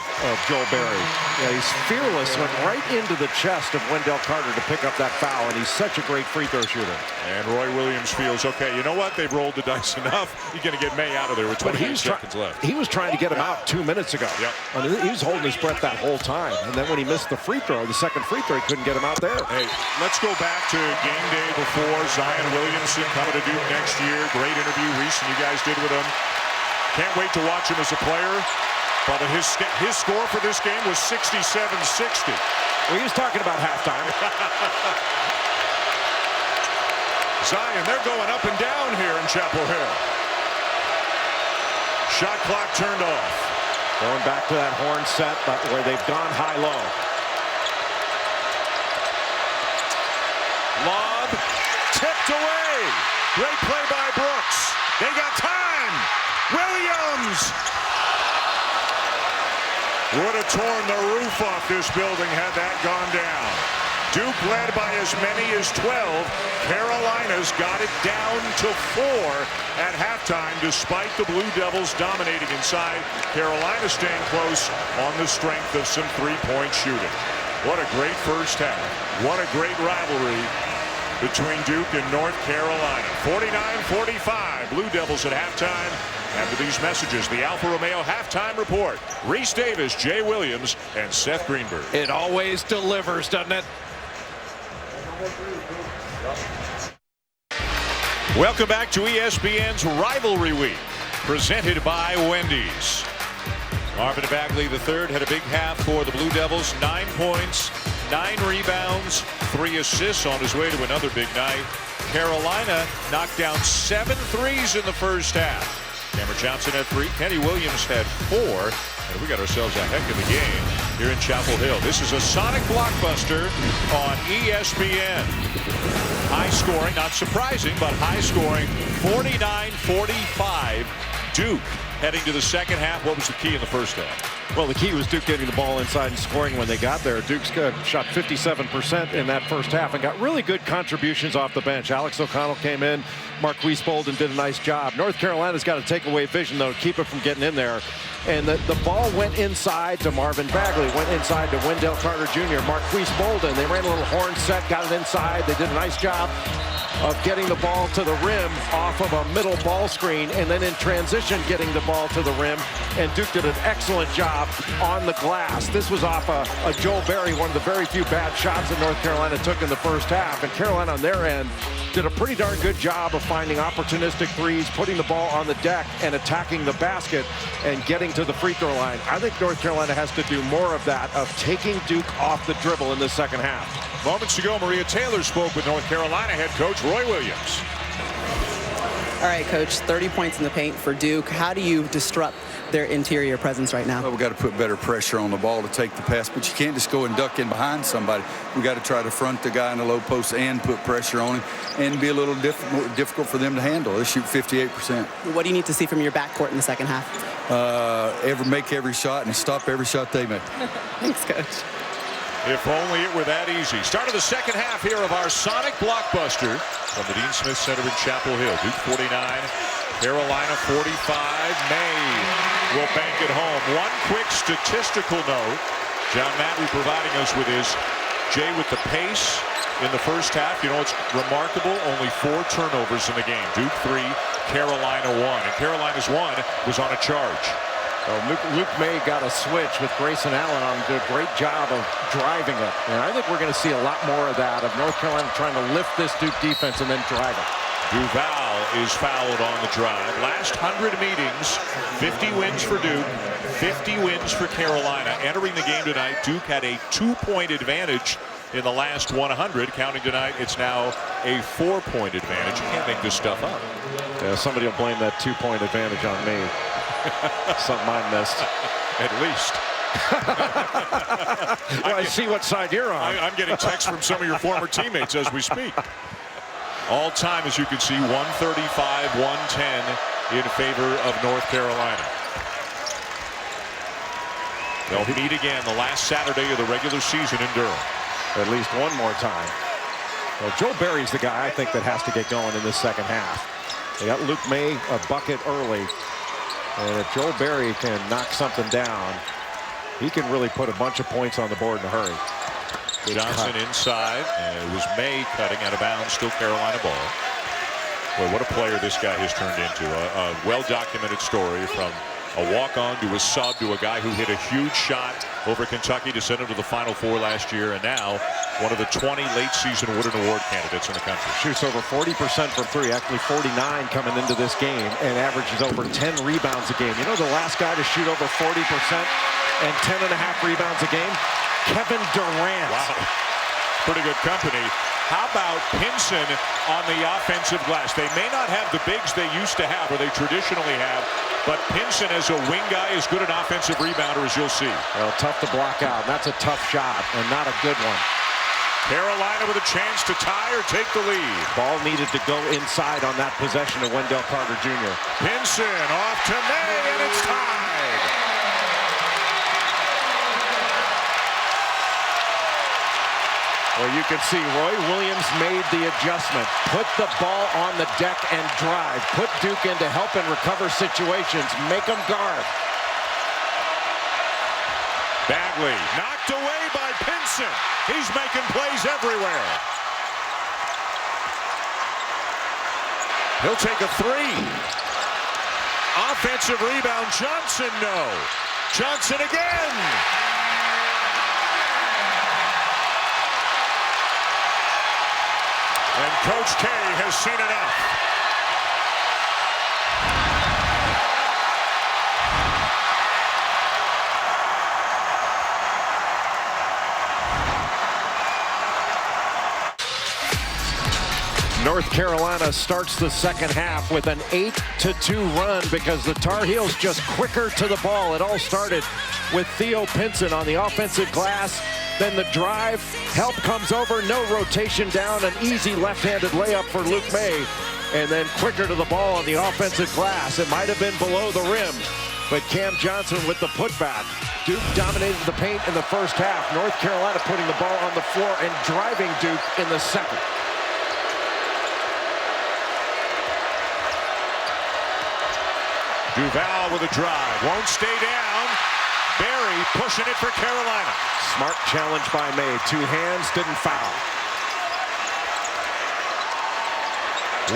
Speaker 5: Joel Barry. Yeah, he's fearless, went right into the chest of Wendell Carter to pick up that foul, and he's such a great free throw shooter.
Speaker 3: And Roy Williams feels, okay, you know what? They've rolled the dice enough. He's going to get May out of there with 28 seconds left.
Speaker 5: He was trying to get him out 2 minutes ago.
Speaker 3: Yep.
Speaker 5: And he was holding his breath that whole time. And then when he missed the free throw, the second free throw, he couldn't get him out there.
Speaker 3: Hey, let's go back to game day before. Zion Williamson coming to Duke next year. Great interview, Reese, and you guys did with him. Can't wait to watch him as a player. But his score for this game was 67-60.
Speaker 5: Well, he was talking about halftime.
Speaker 3: Zion, they're going up and down here in Chapel Hill. Shot clock turned off.
Speaker 5: Going back to that horn set, but where they've gone high-low.
Speaker 3: Lob tipped away. Great play by Brooks. They got time. Williams would have torn the roof off this building had that gone down. Duke led by as many as 12. Carolina's got it down to 4 at halftime, despite the Blue Devils dominating inside. Carolina staying close on the strength of some three-point shooting. What a great first half. What a great rivalry between Duke and North Carolina. 49-45, Blue Devils at halftime. After these messages, the Alfa Romeo halftime report. Reese Davis, Jay Williams, and Seth Greenberg.
Speaker 5: It always delivers, doesn't it?
Speaker 3: Welcome back to ESPN's Rivalry Week, presented by Wendy's. Marvin Bagley III had a big half for the Blue Devils. 9 points, 9 rebounds, 3 assists on his way to another big night. Carolina knocked down 7 threes in the first half. Cameron Johnson had 3. Kenny Williams had 4. And we got ourselves a heck of a game here in Chapel Hill. This is a Sonic blockbuster on ESPN. High scoring, not surprising, but high scoring. 49-45. Duke heading to the second half. What was the key in the first half?
Speaker 5: Well, the key was Duke getting the ball inside and scoring when they got there. Duke's shot 57% in that first half and got really good contributions off the bench. Alex O'Connell came in. Marquise Bolden did a nice job. North Carolina's got to take away vision, though, to keep it from getting in there. And the ball went inside to Marvin Bagley, went inside to Wendell Carter Jr., Marquise Bolden. They ran a little horn set, got it inside. They did a nice job of getting the ball to the rim off of a middle ball screen, and then in transition getting the ball to the rim. And Duke did an excellent job on the glass. This was off a Joel Berry, one of the very few bad shots that North Carolina took in the first half. And Carolina on their end did a pretty darn good job of finding opportunistic threes, putting the ball on the deck and attacking the basket and getting to the free throw line. I think North Carolina has to do more of that, of taking Duke off the dribble in the second half.
Speaker 3: Moments ago, Maria Taylor spoke with North Carolina head coach Roy Williams.
Speaker 6: All right, Coach, 30 points in the paint for Duke. How do you disrupt their interior presence right now?
Speaker 12: Well, we've got to put better pressure on the ball to take the pass, but you can't just go and duck in behind somebody. We got to try to front the guy in the low post and put pressure on him and be a little difficult for them to handle. They shoot 58%.
Speaker 6: What do you need to see from your backcourt in the second half?
Speaker 12: Make every shot and stop every shot they make.
Speaker 6: Thanks, Coach.
Speaker 3: If only it were that easy. Start of the second half here of our Sonic Blockbuster from the Dean Smith Center in Chapel Hill. Duke 49, Carolina 45. May will bank it home. One quick statistical note. John Madry providing us with his Jay with the pace in the first half. You know, it's remarkable. Only 4 turnovers in the game. Duke 3, Carolina 1. And Carolina's 1 was on a charge.
Speaker 5: Luke May got a switch with Grayson Allen on, did a great job of driving it. And I think we're going to see a lot more of that, of North Carolina trying to lift this Duke defense and then drive it.
Speaker 3: Duval is fouled on the drive. Last 100 meetings, 50 wins for Duke, 50 wins for Carolina. Entering the game tonight, Duke had a 2-point advantage in the last 100. Counting tonight, it's now a 4-point advantage. You can't make this stuff up.
Speaker 5: Yeah, somebody will blame that 2-point advantage on me. Something I missed.
Speaker 3: At least.
Speaker 5: Well, I see what side you're on.
Speaker 3: I'm getting texts from some of your former teammates as we speak. All time, as you can see, 135-110 in favor of North Carolina. They'll meet again the last Saturday of the regular season in Durham.
Speaker 5: At least one more time. Well, Joel Berry's the guy I think that has to get going in this second half. They got Luke May a bucket early. And if Joel Berry can knock something down, he can really put a bunch of points on the board in a hurry.
Speaker 3: Johnson inside. It was May cutting out of bounds. Still Carolina ball. Well, what a player this guy has turned into. A well-documented story from a walk-on to a sub to a guy who hit a huge shot over Kentucky to send him to the Final Four last year, and now one of the 20 late-season Wooden Award candidates in the country.
Speaker 5: Shoots over 40% from 3, actually 49 coming into this game, and averages over 10 rebounds a game. You know the last guy to shoot over 40% and 10.5 rebounds a game? Kevin Durant.
Speaker 3: Wow. Pretty good company. How about Pinson on the offensive glass? They may not have the bigs they used to have or they traditionally have, but Pinson as a wing guy is good an offensive rebounder, as you'll see.
Speaker 5: Well, tough to block out. That's a tough shot and not a good one.
Speaker 3: Carolina with a chance to tie or take the lead.
Speaker 5: Ball needed to go inside on that possession of Wendell Carter Jr.
Speaker 3: Pinson off to May, and it's tied.
Speaker 5: Well, you can see Roy Williams made the adjustment. Put the ball on the deck and drive. Put Duke into help and recover situations. Make them guard.
Speaker 3: Bagley knocked away by Pinson. He's making plays everywhere. He'll take a 3. Offensive rebound. Johnson, no. Johnson again. And Coach K has seen enough.
Speaker 5: North Carolina starts the second half with an 8-2 run because the Tar Heels just quicker to the ball. It all started with Theo Pinson on the offensive glass. then the drive, help comes over, no rotation down, an easy left-handed layup for Luke May, and then quicker to the ball on the offensive glass. It might have been below the rim, but Cam Johnson with the putback. Duke dominated the paint in the first half. North Carolina putting the ball on the floor and driving Duke in the second.
Speaker 3: Duval with a drive, won't stay down. Berry pushing it for Carolina.
Speaker 5: Smart challenge by May. Two hands, didn't foul.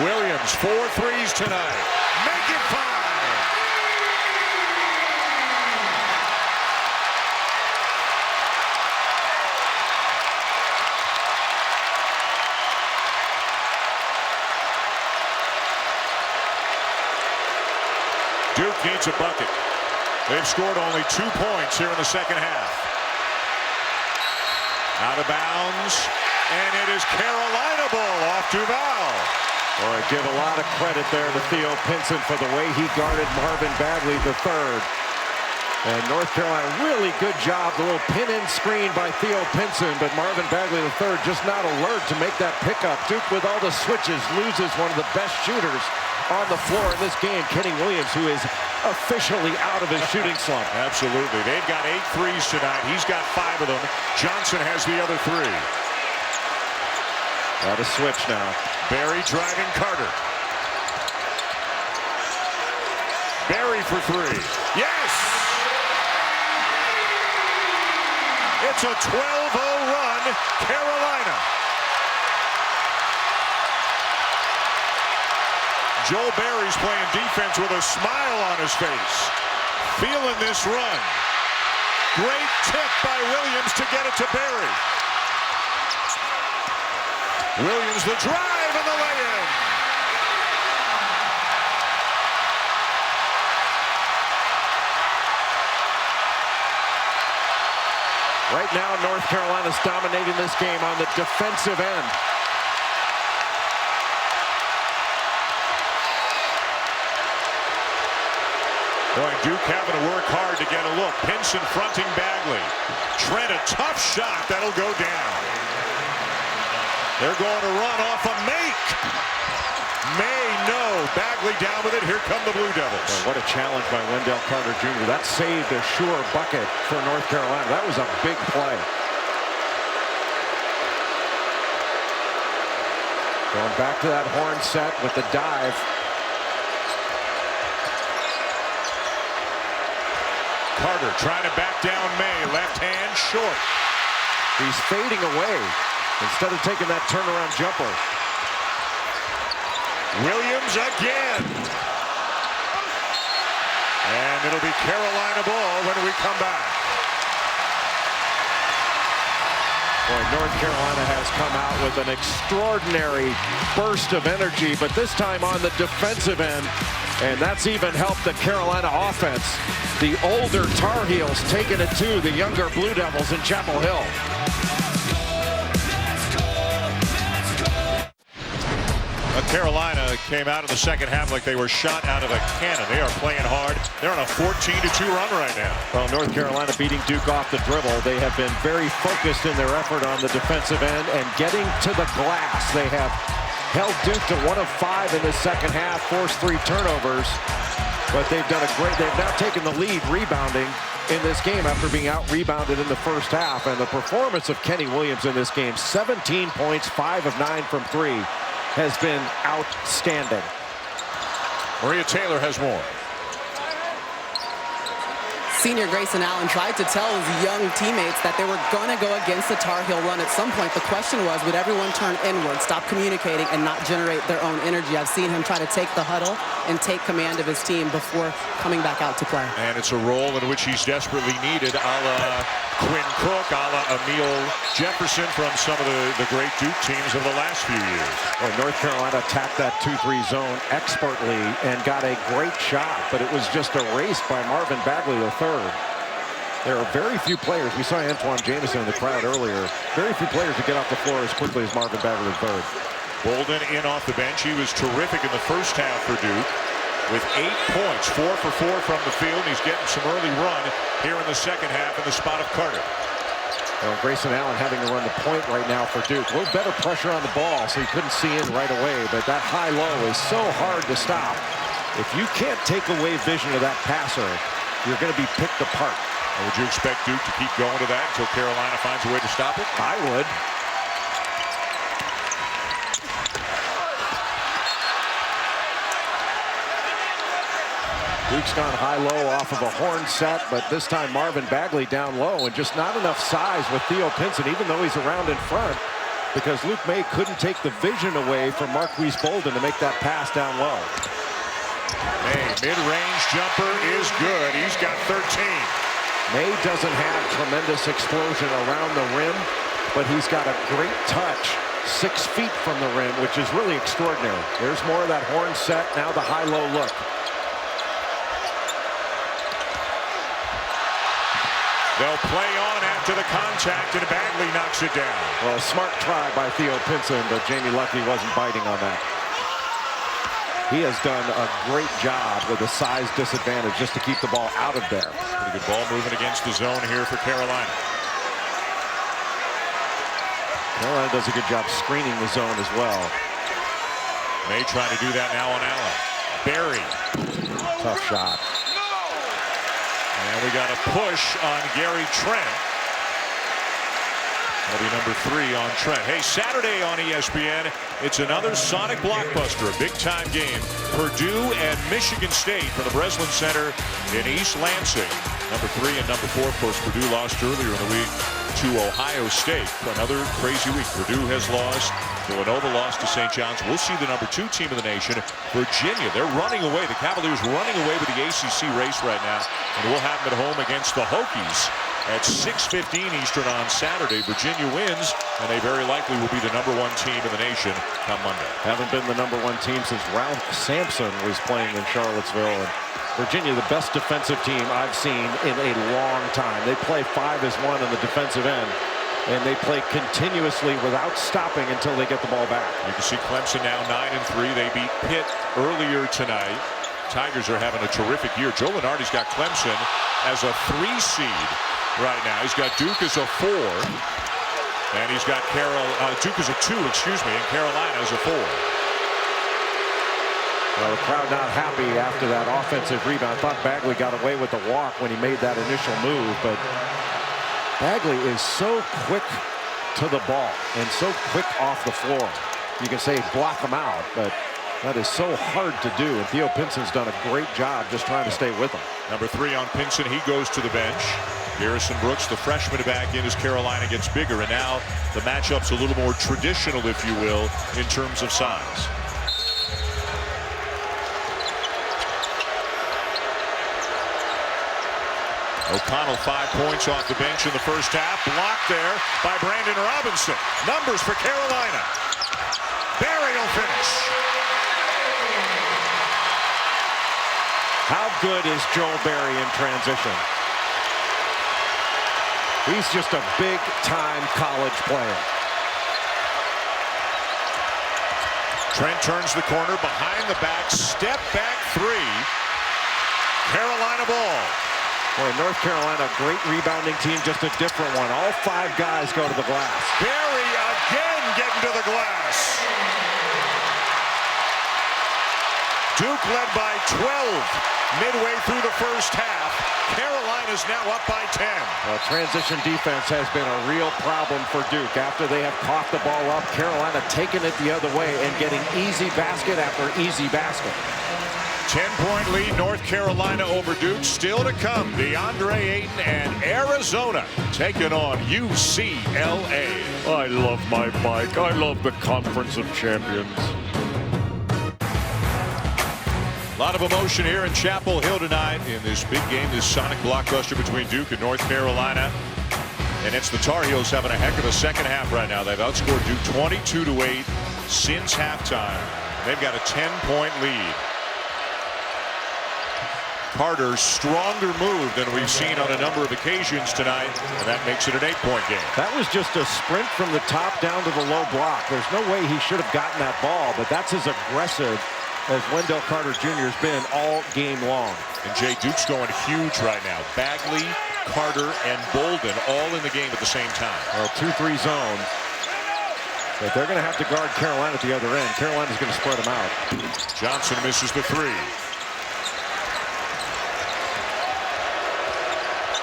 Speaker 3: Williams, 4 threes tonight. Make it 5. Duke needs a bucket. They've scored only 2 points here in the second half. Out of bounds, and it is Carolina ball off Duval.
Speaker 5: Boy, I give a lot of credit there to Theo Pinson for the way he guarded Marvin Bagley III. And North Carolina, really good job. The little pin-in screen by Theo Pinson, but Marvin Bagley III just not alert to make that pickup. Duke, with all the switches, loses one of the best shooters on the floor in this game, Kenny Williams, who is officially out of his shooting slump.
Speaker 3: Absolutely. They've got 8 threes tonight. He's got 5 of them. Johnson has the other 3.
Speaker 5: Got a switch now.
Speaker 3: Berry driving Carter. Berry for 3. Yes! It's a 12-0 run, Carolina. Joel Berry's playing defense with a smile on his face. Feeling this run. Great tip by Williams to get it to Berry. Williams the drive and the lay-in.
Speaker 5: Right now, North Carolina's dominating this game on the defensive end.
Speaker 3: Boy, Duke having to work hard to get a look. Pinson fronting Bagley. Trent, a tough shot. That'll go down. They're going to run off a make. May, no. Bagley down with it. Here come the Blue Devils.
Speaker 5: Boy, what a challenge by Wendell Carter Jr. That saved a sure bucket for North Carolina. That was a big play. Going back to that horn set with the dive.
Speaker 3: Carter trying to back down May. Left hand short.
Speaker 5: He's fading away instead of taking that turnaround jumper.
Speaker 3: Williams again. And it'll be Carolina ball when we come back.
Speaker 5: Boy, North Carolina has come out with an extraordinary burst of energy, but this time on the defensive end, and that's even helped the Carolina offense. The older Tar Heels taking it to the younger Blue Devils in Chapel Hill.
Speaker 3: Carolina came out in the second half like they were shot out of a cannon. They are playing hard. They're on a 14-2 run right now.
Speaker 5: Well, North Carolina beating Duke off the dribble. They have been very focused in their effort on the defensive end and getting to the glass. They have held Duke to 1 of 5 in the second half, forced 3 turnovers. But they've done a great, they've now taken the lead rebounding in this game after being out-rebounded in the first half. And the performance of Kenny Williams in this game, 17 points, 5 of 9 from 3, has been outstanding.
Speaker 3: Maria Taylor has more.
Speaker 6: Senior Grayson Allen tried to tell his young teammates that they were going to go against the Tar Heel run. At some point, the question was, would everyone turn inward, stop communicating, and not generate their own energy? I've seen him try to take the huddle and take command of his team before coming back out to play.
Speaker 3: And it's a role in which he's desperately needed, a la Quinn Cook, a la Emil Jefferson from some of the great Duke teams of the last few years.
Speaker 5: Well, North Carolina attacked that 2-3 zone expertly and got a great shot, but it was just erased by Marvin Bagley III. There are very few players. We saw Antoine Jameson in the crowd earlier. Very few players who get off the floor as quickly as Marvin Bagley III.
Speaker 3: Bolden in off the bench. He was terrific in the first half for Duke with 8 points, 4 for 4 from the field. He's getting some early run here in the second half in the spot of Carter.
Speaker 5: Well, Grayson Allen having to run the point right now for Duke. A little better pressure on the ball, so he couldn't see in right away. But that high-low is so hard to stop. If you can't take away vision of that passer, you're going to be picked apart.
Speaker 3: Would you expect Duke to keep going to that until Carolina finds a way to stop it?
Speaker 5: I would. Duke's gone high-low off of a horn set, but this time Marvin Bagley down low, and just not enough size with Theo Pinson, even though he's around in front, because Luke May couldn't take the vision away from Marquise Bolden to make that pass down low.
Speaker 3: May, mid-range jumper is good. He's got 13.
Speaker 5: May doesn't have tremendous explosion around the rim, but he's got a great touch 6 feet from the rim, which is really extraordinary. There's more of that horn set, now the high-low look.
Speaker 3: They'll play on after the contact, and Bagley knocks it down.
Speaker 5: Well, a smart try by Theo Pinson, but Jamie Luckey wasn't biting on that. He has done a great job with a size disadvantage just to keep the ball out of there.
Speaker 3: Pretty good ball movement against the zone here for Carolina.
Speaker 5: Carolina does a good job screening the zone as well.
Speaker 3: May trying to do that now on Allen. Barry.
Speaker 5: Tough shot.
Speaker 3: And we got a push on Gary Trent. That'll be number 3 on Trent. Hey, Saturday on ESPN, it's another Sonic blockbuster, a big-time game. Purdue and Michigan State from the Breslin Center in East Lansing. Number 3 and number 4, of course, Purdue lost earlier in the week to Ohio State. Another crazy week. Purdue has lost. Villanova lost to St. John's. We'll see the number 2 team in the nation, Virginia. They're running away. The Cavaliers running away with the ACC race right now. And we'll have them at home against the Hokies at 6:15 Eastern on Saturday. Virginia wins, and they very likely will be the number 1 team in the nation come Monday.
Speaker 5: Haven't been the number 1 team since Ralph Sampson was playing in Charlottesville. And Virginia, the best defensive team I've seen in a long time. They play 5-as-1 on the defensive end, and they play continuously without stopping until they get the ball back.
Speaker 3: You can see Clemson now 9-3. They beat Pitt earlier tonight. Tigers are having a terrific year. Joe Lunardi's got Clemson as a 3 seed right now. He's got Duke as a 4, and he's got Duke as a 2, and Carolina as a 4.
Speaker 5: Well, the crowd not happy after that offensive rebound. I thought Bagley got away with the walk when he made that initial move, but Bagley is so quick to the ball and so quick off the floor. You can say block him out, but that is so hard to do, and Theo Pinson's done a great job just trying to stay with him.
Speaker 3: Number 3 on Pinson, he goes to the bench. Garrison Brooks, the freshman, back in as Carolina gets bigger, and now the matchup's a little more traditional, if you will, in terms of size. O'Connell 5 points off the bench in the first half. Blocked there by Brandon Robinson. Numbers for Carolina. Barry will finish.
Speaker 5: How good is Joel Barry in transition? He's just a big-time college player.
Speaker 3: Trent turns the corner behind the back. Step back 3. Carolina ball.
Speaker 5: Boy, North Carolina, great rebounding team, just a different one. All 5 guys go to the glass.
Speaker 3: Barry again getting to the glass. Duke led by 12 midway through the first half. Carolina's now up by 10.
Speaker 5: Well, transition defense has been a real problem for Duke. After they have caught the ball up, Carolina taking it the other way and getting easy basket after easy basket.
Speaker 3: 10-point lead, North Carolina over Duke. Still to come, DeAndre Ayton and Arizona taking on UCLA.
Speaker 13: I love my bike. I love the Conference of Champions.
Speaker 3: A lot of emotion here in Chapel Hill tonight in this big game, this Sonic blockbuster between Duke and North Carolina. And it's the Tar Heels having a heck of a second half right now. They've outscored Duke 22-8 since halftime. They've got a 10-point lead. Carter's stronger move than we've seen on a number of occasions tonight, and that makes it an 8-point game.
Speaker 5: That was just a sprint from the top down to the low block. There's no way he should have gotten that ball, but that's as aggressive as Wendell Carter Jr. has been all game long.
Speaker 3: And Jay, Duke's going huge right now. Bagley, Carter, and Bolden all in the game at the same time.
Speaker 5: Well, 2-3 zone. But they're going to have to guard Carolina at the other end. Carolina's going to spread them out.
Speaker 3: Johnson misses the three.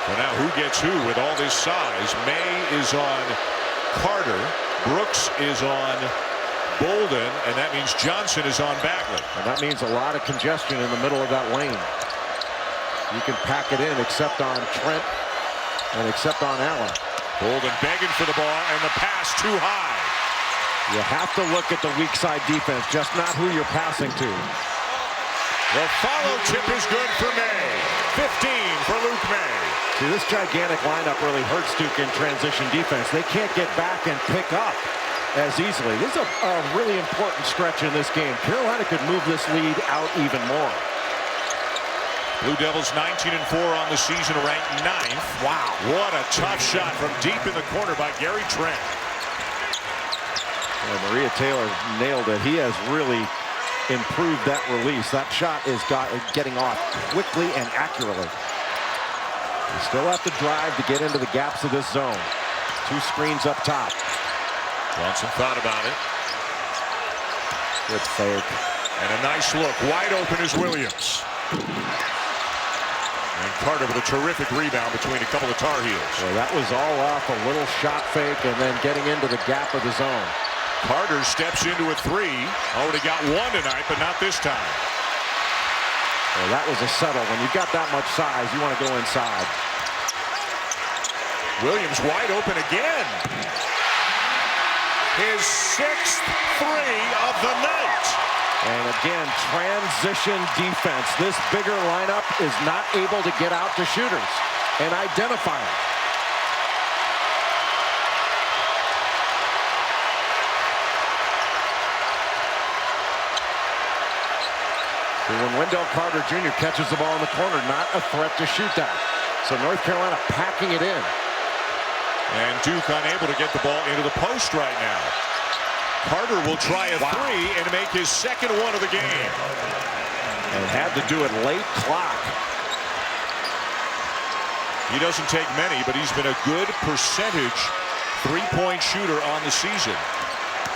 Speaker 3: So now who gets who with all this size? May is on Carter. Brooks is on Bolden, and that means Johnson is on Bagley.
Speaker 5: And that means a lot of congestion in the middle of that lane. You can pack it in except on Trent and except on Allen.
Speaker 3: Bolden begging for the ball, and the pass too high.
Speaker 5: You have to look at the weak side defense, just not who you're passing to.
Speaker 3: The follow tip is good for May. 15 for Luke May.
Speaker 5: See, this gigantic lineup really hurts Duke in transition defense. They can't get back and pick up as easily. This is a really important stretch in this game. Carolina could move this lead out even more.
Speaker 3: Blue Devils 19-4 on the season, ranked 9th. Wow. What a tough shot from deep in the corner by Gary Trent.
Speaker 5: Well, Maria Taylor nailed it. He has really improved that release. That shot is getting off quickly and accurately. You still have to drive to get into the gaps of this zone. 2 screens up top.
Speaker 3: Johnson thought about it.
Speaker 5: Good fake.
Speaker 3: And a nice look. Wide open is Williams. And Carter with a terrific rebound between a couple of Tar Heels.
Speaker 5: Well, that was all off a little shot fake and then getting into the gap of the zone.
Speaker 3: Carter steps into a 3. Already got 1 tonight, but not this time.
Speaker 5: Well, that was a settle. When you've got that much size, you want to go inside.
Speaker 3: Williams wide open again. His 6th 3 of the night.
Speaker 5: And again, transition defense. This bigger lineup is not able to get out to shooters and identify them. When Wendell Carter Jr. catches the ball in the corner, not a threat to shoot that. So North Carolina packing it in.
Speaker 3: And Duke unable to get the ball into the post right now. Carter will try a 3 and make his 2nd one of the game.
Speaker 5: And had to do it late clock.
Speaker 3: He doesn't take many, but he's been a good percentage 3-point shooter on the season.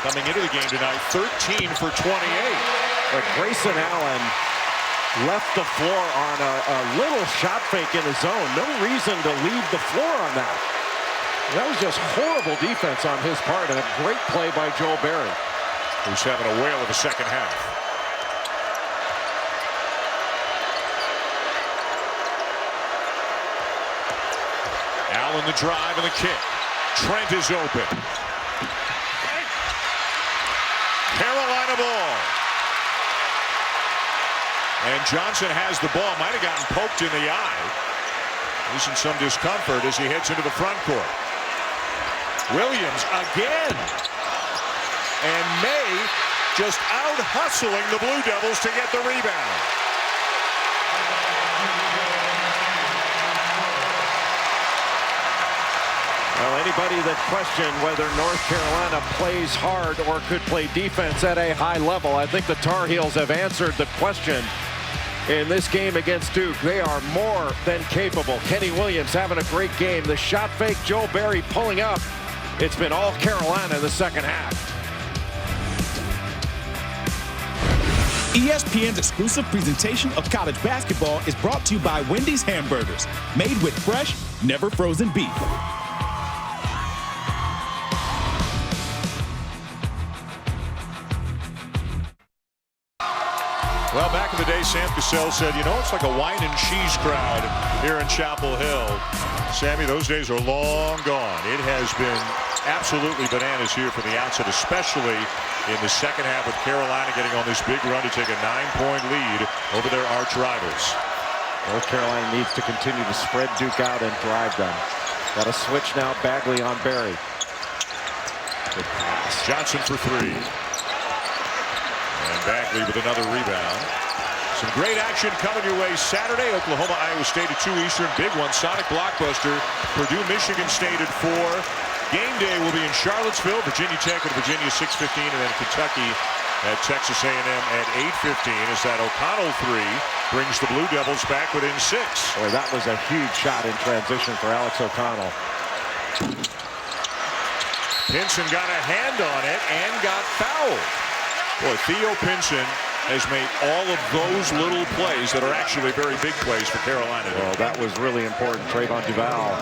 Speaker 3: Coming into the game tonight, 13 for 28.
Speaker 5: But Grayson Allen left the floor on a little shot fake in the zone. No reason to leave the floor on that. That was just horrible defense on his part and a great play by Joel Berry,
Speaker 3: who's having a whale of a second half. Allen the drive and the kick. Trent is open. Carolina ball. And Johnson has the ball. Might have gotten poked in the eye. He's in some discomfort as he heads into the front court. Williams again. And May just out-hustling the Blue Devils to get the rebound.
Speaker 5: Well, anybody that questioned whether North Carolina plays hard or could play defense at a high level, I think the Tar Heels have answered the question in this game against Duke. They are more than capable. Kenny Williams having a great game. The shot fake, Joel Berry pulling up. It's been all Carolina in the second half.
Speaker 7: ESPN's exclusive presentation of college basketball is brought to you by Wendy's Hamburgers, made with fresh, never frozen beef.
Speaker 3: Well, back in the day, Sam Cassell said, you know, it's like a wine and cheese crowd here in Chapel Hill. Sammy, those days are long gone. It has been absolutely bananas here for the outset, especially in the second half with Carolina getting on this big run to take a 9-point lead over their arch rivals.
Speaker 5: North Carolina needs to continue to spread Duke out and drive them. Got a switch now, Bagley on Berry. Good pass.
Speaker 3: Johnson for 3. And Bagley with another rebound. Some great action coming your way Saturday. Oklahoma, Iowa State at 2 Eastern. Big one, Sonic Blockbuster. Purdue, Michigan State at 4. Game day will be in Charlottesville. Virginia Tech at Virginia 6:15. And then Kentucky at Texas A&M at 8:15. Is that O'Connell 3 brings the Blue Devils back within 6.
Speaker 5: Boy, that was a huge shot in transition for Alex O'Connell.
Speaker 3: Pinson got a hand on it and got fouled. Boy, Theo Pinson has made all of those little plays that are actually very big plays for Carolina.
Speaker 5: Well, that was really important. Trayvon Duval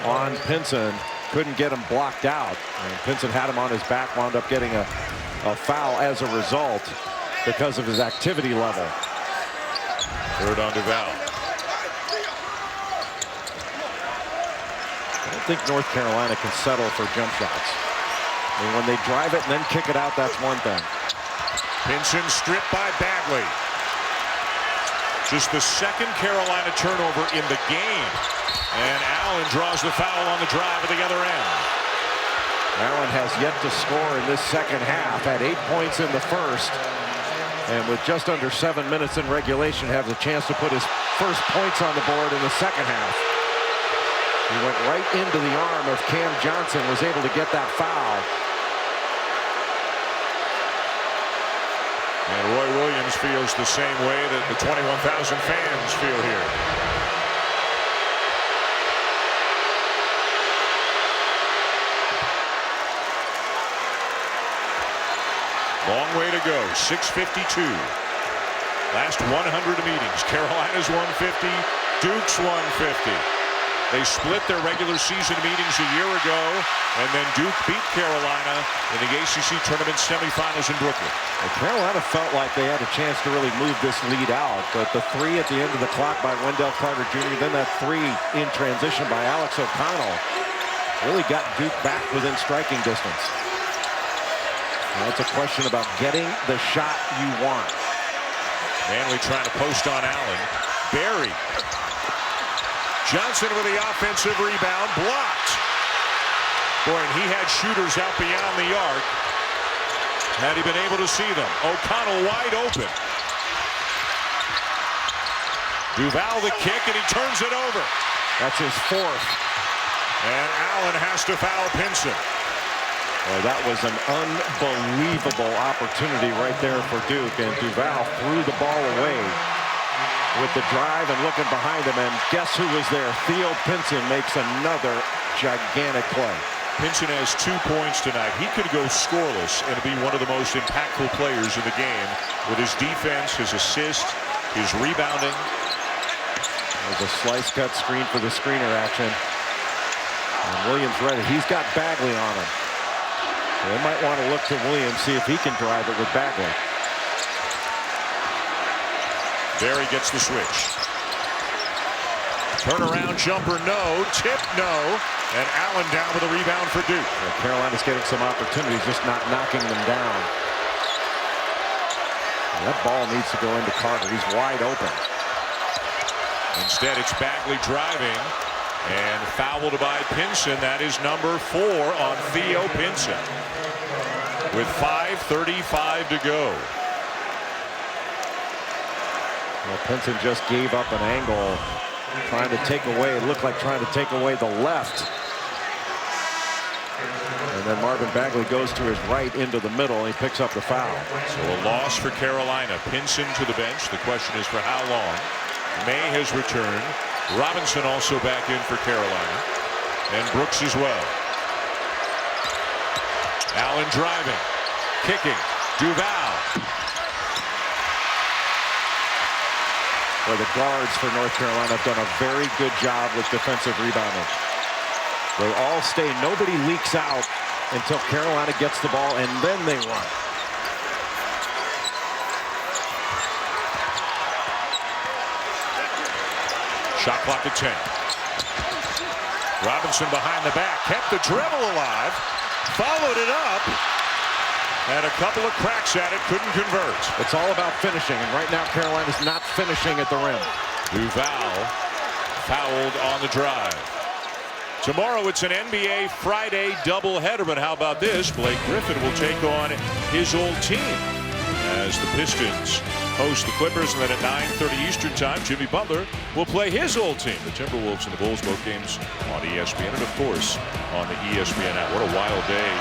Speaker 5: on Pinson. Couldn't get him blocked out. And Pinson had him on his back, wound up getting a foul as a result because of his activity level.
Speaker 3: Third on Duval.
Speaker 5: I don't think North Carolina can settle for jump shots. I mean, when they drive it and then kick it out, that's one thing.
Speaker 3: Pinson stripped by Bagley. Just the second Carolina turnover in the game. And Allen draws the foul on the drive at the other end.
Speaker 5: Allen has yet to score in this second half. Had 8 points in the first. And with just under 7 minutes in regulation, has a chance to put his first points on the board in the second half. He went right into the arm of Cam Johnson, was able to get that foul.
Speaker 3: And Roy Williams feels the same way that the 21,000 fans feel here. Long way to go. 6:52. Last 100 meetings. Carolina's 150. Duke's 150. They split their regular season meetings a year ago, and then Duke beat Carolina in the ACC tournament semifinals in Brooklyn.
Speaker 5: Well, Carolina felt like they had a chance to really move this lead out, but the 3 at the end of the clock by Wendell Carter Jr., then that 3 in transition by Alex O'Connell really got Duke back within striking distance. Now it's a question about getting the shot you want.
Speaker 3: Manley trying to post on Allen. Barry. Johnson with the offensive rebound, blocked. Boy, and he had shooters out beyond the arc. Had he been able to see them. O'Connell wide open. Duval the kick, and he turns it over.
Speaker 5: That's his 4th.
Speaker 3: And Allen has to foul Pinson.
Speaker 5: Well, that was an unbelievable opportunity right there for Duke, and Duval threw the ball away with the drive and looking behind him, and guess who was there? Theo Pinson makes another gigantic play.
Speaker 3: Pinson has 2 points tonight. He could go scoreless and be one of the most impactful players in the game with his defense, his assist, his rebounding.
Speaker 5: There's a slice cut screen for the screener action. And Williams ready. He's got Bagley on him. They might want to look to Williams, see if he can drive it with Bagley.
Speaker 3: Barry gets the switch. Turnaround jumper, no. Tip, no. And Allen down with a rebound for Duke.
Speaker 5: Well, Carolina's getting some opportunities, just not knocking them down. And that ball needs to go into Carter. He's wide open.
Speaker 3: Instead, it's Bagley driving. And fouled by Pinson. That is number 4 on Theo Pinson. With 5:35 to go.
Speaker 5: Well, Pinson just gave up an angle, trying to take away, it looked like trying to take away the left. And then Marvin Bagley goes to his right into the middle, and he picks up the foul.
Speaker 3: So a loss for Carolina. Pinson to the bench. The question is for how long. May has returned. Robinson also back in for Carolina. And Brooks as well. Allen driving. Kicking. Duval.
Speaker 5: Well, the guards for North Carolina have done a very good job with defensive rebounding. They all stay. Nobody leaks out until Carolina gets the ball, and then they run.
Speaker 3: Shot clock at 10. Robinson behind the back. Kept the dribble alive. Followed it up. And a couple of cracks at it. Couldn't convert.
Speaker 5: It's all about finishing. And right now, Carolina's not finishing at the rim.
Speaker 3: Duval fouled on the drive. Tomorrow, it's an NBA Friday doubleheader. But how about this? Blake Griffin will take on his old team as the Pistons host the Clippers, and then at 9:30 Eastern time, Jimmy Butler will play his old team, the Timberwolves and the Bulls, both games on ESPN, and of course on the ESPN app. What a wild day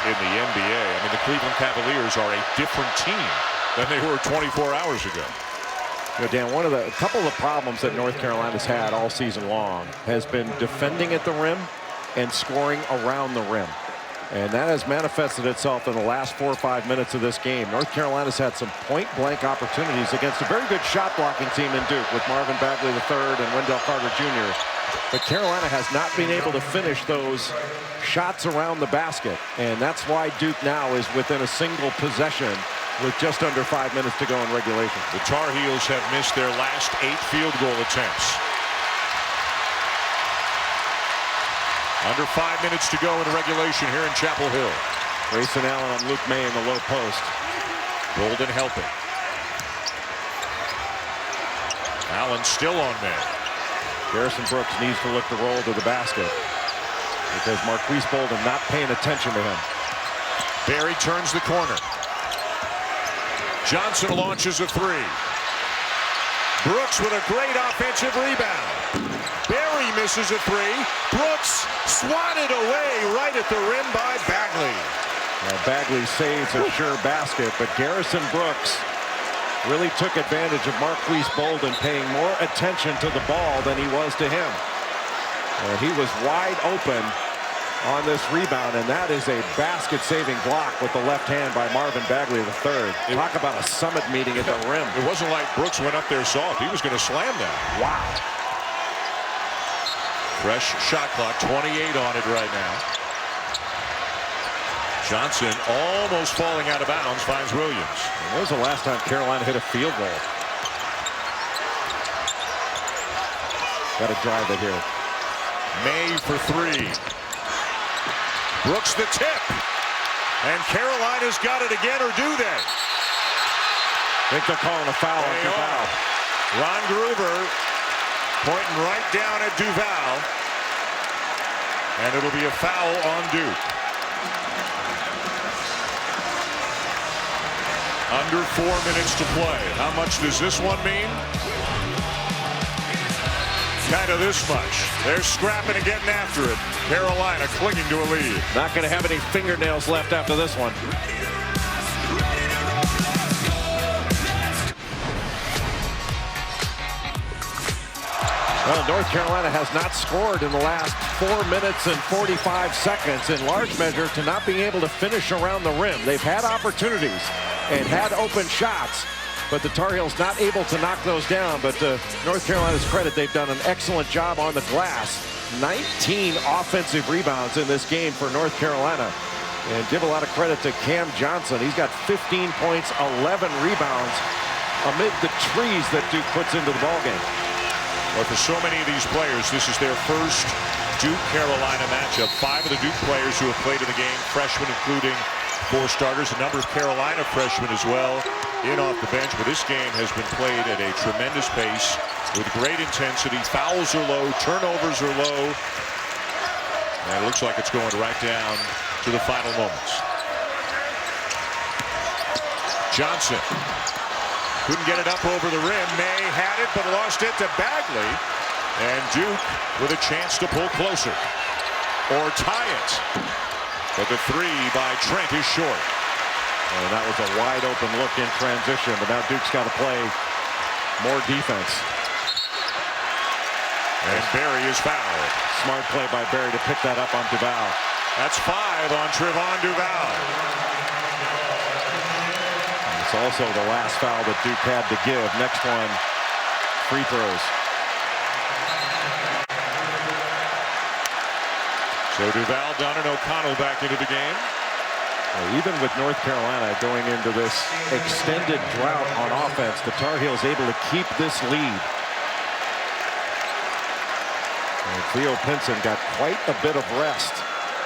Speaker 3: in the NBA. I mean, the Cleveland Cavaliers are a different team than they were 24 hours ago.
Speaker 5: You know, Dan, a couple of the problems that North Carolina's had all season long has been defending at the rim and scoring around the rim. And that has manifested itself in the last 4 or 5 minutes of this game. North Carolina's had some point-blank opportunities against a very good shot-blocking team in Duke with Marvin Bagley III and Wendell Carter Jr. But Carolina has not been able to finish those shots around the basket. And that's why Duke now is within a single possession with just under 5 minutes to go in regulation.
Speaker 3: The Tar Heels have missed their last 8 field goal attempts. Under 5 minutes to go in regulation here in Chapel Hill.
Speaker 5: Grayson Allen on Luke May in the low post.
Speaker 3: Golden helping. Allen still on May.
Speaker 5: Garrison Brooks needs to look to roll to the basket because Marquise Bolden not paying attention to him.
Speaker 3: Barry turns the corner. Johnson launches a 3. Brooks with a great offensive rebound. Barry misses a 3. Brooks swatted away right at the rim by Bagley.
Speaker 5: Now Bagley saves a sure basket, but Garrison Brooks really took advantage of Marquise Bolden paying more attention to the ball than he was to him. And he was wide open on this rebound, and that is a basket-saving block with the left hand by Marvin Bagley III. Talk about a summit meeting at the rim.
Speaker 3: It wasn't like Brooks went up there soft. He was going to slam that.
Speaker 5: Wow.
Speaker 3: Fresh shot clock, 28 on it right now. Johnson almost falling out of bounds, finds Williams.
Speaker 5: And when was the last time Carolina hit a field goal? Got to drive it here.
Speaker 3: May for 3. Brooks the tip. And Carolina's got it again, or do they?
Speaker 5: I think they're calling a foul on Duval.
Speaker 3: Ron Gruber pointing right down at Duval. And it'll be a foul on Duke. Under 4 minutes to play. How much does this one mean? Kind of this much. They're scrapping and getting after it. Carolina clinging to a lead.
Speaker 5: Not going to have any fingernails left after this one. Well, North Carolina has not scored in the last 4 minutes and 45 seconds, in large measure to not being able to finish around the rim. They've had opportunities and had open shots, but the Tar Heels not able to knock those down. But to North Carolina's credit, they've done an excellent job on the glass. 19 offensive rebounds in this game for North Carolina. And give a lot of credit to Cam Johnson. He's got 15 points, 11 rebounds amid the trees that Duke puts into the ballgame.
Speaker 3: Well, for so many of these players, this is their first Duke-Carolina matchup. 5 of the Duke players who have played in the game, freshmen including 4 starters, a number of Carolina freshmen as well in off the bench. But this game has been played at a tremendous pace with great intensity. Fouls are low, turnovers are low. And it looks like it's going right down to the final moments. Johnson couldn't get it up over the rim. May had it, but lost it to Bagley. And Duke with a chance to pull closer or tie it. But the 3 by Trent is short.
Speaker 5: And that was a wide open look in transition, but now Duke's got to play more defense.
Speaker 3: And Barry is fouled.
Speaker 5: Smart play by Barry to pick that up on Duval.
Speaker 3: That's 5 on Trevon Duval.
Speaker 5: It's also the last foul that Duke had to give. Next one, free throws.
Speaker 3: So Duval, Dunn, and O'Connell back into the game.
Speaker 5: Well, even with North Carolina going into this extended drought on offense, the Tar Heels able to keep this lead. And Theo Pinson got quite a bit of rest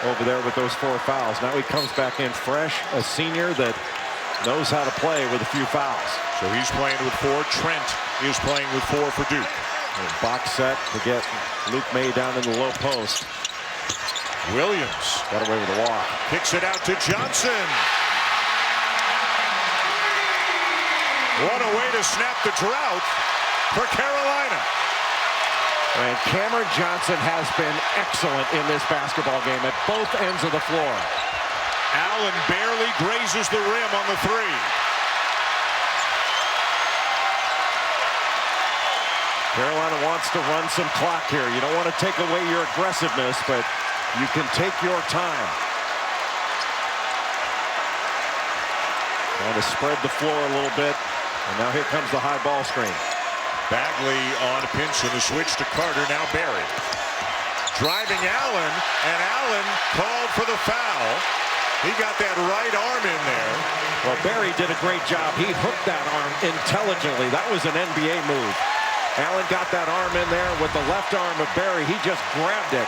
Speaker 5: over there with those 4 fouls. Now he comes back in fresh, a senior that knows how to play with a few fouls.
Speaker 3: So he's playing with 4. Trent is playing with 4 for Duke.
Speaker 5: And box set to get Luke May down in the low post.
Speaker 3: Williams
Speaker 5: got away with a walk.
Speaker 3: Kicks it out to Johnson. What a way to snap the drought for Carolina.
Speaker 5: And Cameron Johnson has been excellent in this basketball game at both ends of the floor.
Speaker 3: Allen barely grazes the rim on the 3.
Speaker 5: wants to run some clock here. You don't want to take away your aggressiveness, but you can take your time. Trying to spread the floor a little bit. And now here comes the high ball screen.
Speaker 3: Bagley on Pinson. The switch to Carter. Now Barry. Driving Allen. And Allen called for the foul. He got that right arm in there.
Speaker 5: Well, Barry did a great job. He hooked that arm intelligently. That was an NBA move. Allen got that arm in there with the left arm of Barry. He just grabbed it.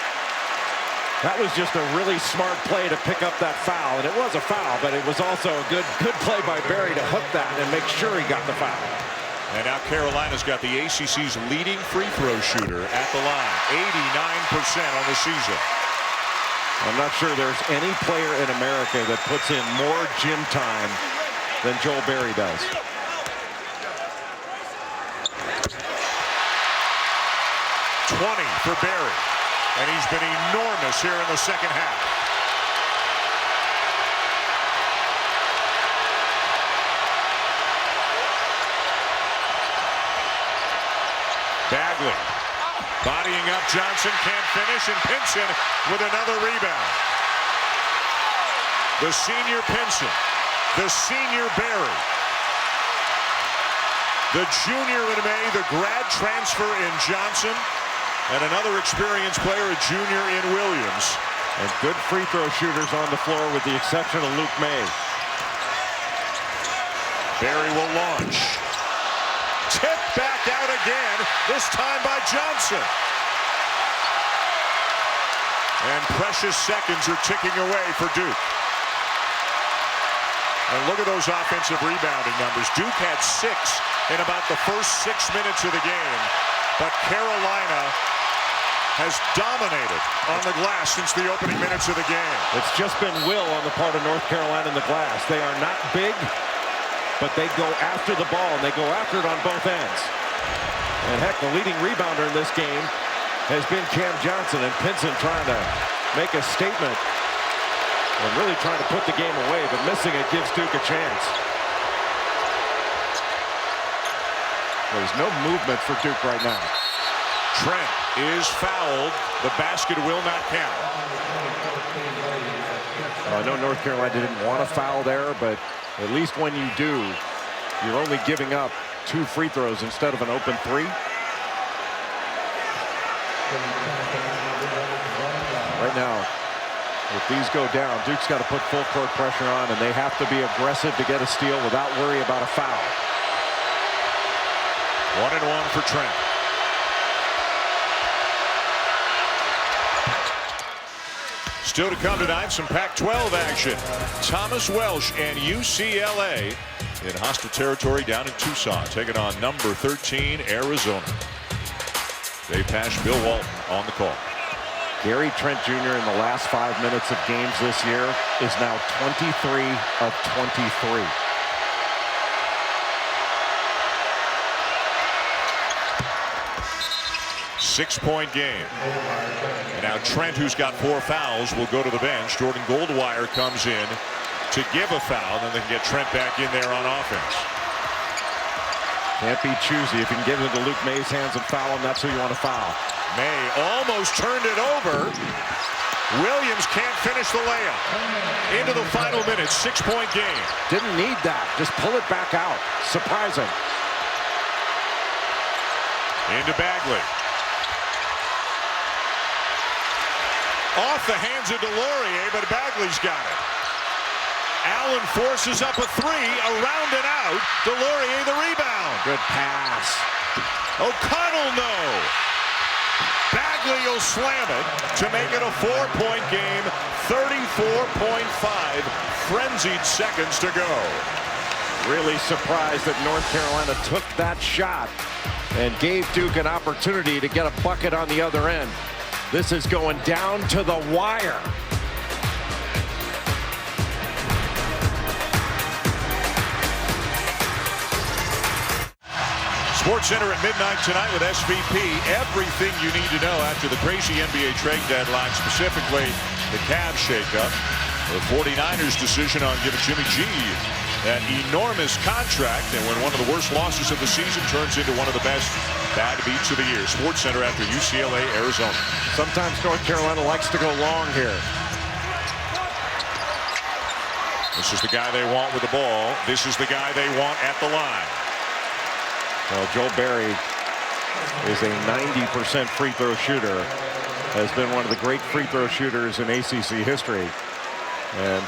Speaker 5: That was just a really smart play to pick up that foul. And it was a foul, but it was also a good play by Barry to hook that and make sure he got the foul.
Speaker 3: And now Carolina's got the ACC's leading free throw shooter at the line. 89% on the season.
Speaker 5: I'm not sure there's any player in America that puts in more gym time than Joel Berry does.
Speaker 3: For Barry, and he's been enormous here in the second half. Bagley bodying up Johnson, can't finish, and Pinson with another rebound. The senior Pinson, the senior Barry, the junior in May, the grad transfer in Johnson, and another experienced player, a junior in Williams.
Speaker 5: And good free throw shooters on the floor with the exception of Luke May.
Speaker 3: Barry will launch. Tipped back out again, this time by Johnson. And precious seconds are ticking away for Duke. And look at those offensive rebounding numbers. Duke had 6 in about the first 6 minutes of the game. But Carolina has dominated on the glass since the opening minutes of the game.
Speaker 5: It's just been will on the part of North Carolina in the glass. They are not big, but they go after the ball, and they go after it on both ends. And heck, the leading rebounder in this game has been Cam Johnson, and Pinson trying to make a statement and really trying to put the game away, but missing it gives Duke a chance. There's no movement for Duke right now.
Speaker 3: Trent is fouled. The basket will not count.
Speaker 5: I know North Carolina didn't want a foul there, but at least when you do, you're only giving up 2 free throws instead of an open 3. Right now, if these go down, Duke's got to put full court pressure on, and they have to be aggressive to get a steal without worry about a foul.
Speaker 3: 1-and-1 for Trent. Still to come tonight, some Pac-12 action. Thomas Welsh and UCLA in hostile territory down in Tucson, taking on number 13 Arizona. Dave Pasch, Bill Walton on the call.
Speaker 5: Gary Trent Jr. in the last 5 minutes of games this year is now 23 of 23.
Speaker 3: Six-point game. And now Trent, who's got 4 fouls, will go to the bench. Jordan Goldwire comes in to give a foul, then they can get Trent back in there on offense.
Speaker 5: Can't be choosy. If you can give it to Luke May's hands and foul him, that's who you want to foul.
Speaker 3: May almost turned it over. Williams can't finish the layup. Into the final minutes, 6-point game.
Speaker 5: Didn't need that. Just pull it back out. Surprising.
Speaker 3: Into Bagley. Off the hands of Delorier, but Bagley's got it. Allen forces up a 3, around and out. Delorier the rebound.
Speaker 5: Good pass.
Speaker 3: O'Connell, no. Bagley will slam it to make it a 4-point game. 34.5 frenzied seconds to go.
Speaker 5: Really surprised that North Carolina took that shot and gave Duke an opportunity to get a bucket on the other end. This is going down to the wire.
Speaker 3: SportsCenter at midnight tonight with SVP. Everything you need to know after the crazy NBA trade deadline, specifically the Cavs shakeup, the 49ers decision on giving Jimmy G that enormous contract, and when one of the worst losses of the season turns into one of the best bad beats of the year. Sports Center after UCLA, Arizona.
Speaker 5: Sometimes North Carolina likes to go long here.
Speaker 3: This is the guy they want with the ball. This is the guy they want at the line.
Speaker 5: Well, Joel Berry is a 90% free throw shooter. Has been one of the great free throw shooters in ACC history. And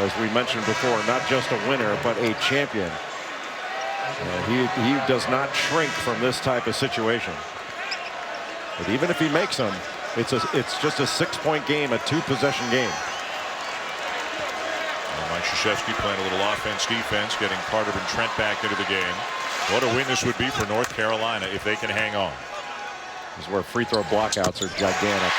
Speaker 5: as we mentioned before, not just a winner, but a champion. He does not shrink from this type of situation. But even if he makes them, it's just a 6-point game, a 2-possession game.
Speaker 3: Mike Krzyzewski playing a little offense, defense, getting Carter and Trent back into the game. What a win this would be for North Carolina if they can hang on.
Speaker 5: This is where free throw blockouts are gigantic.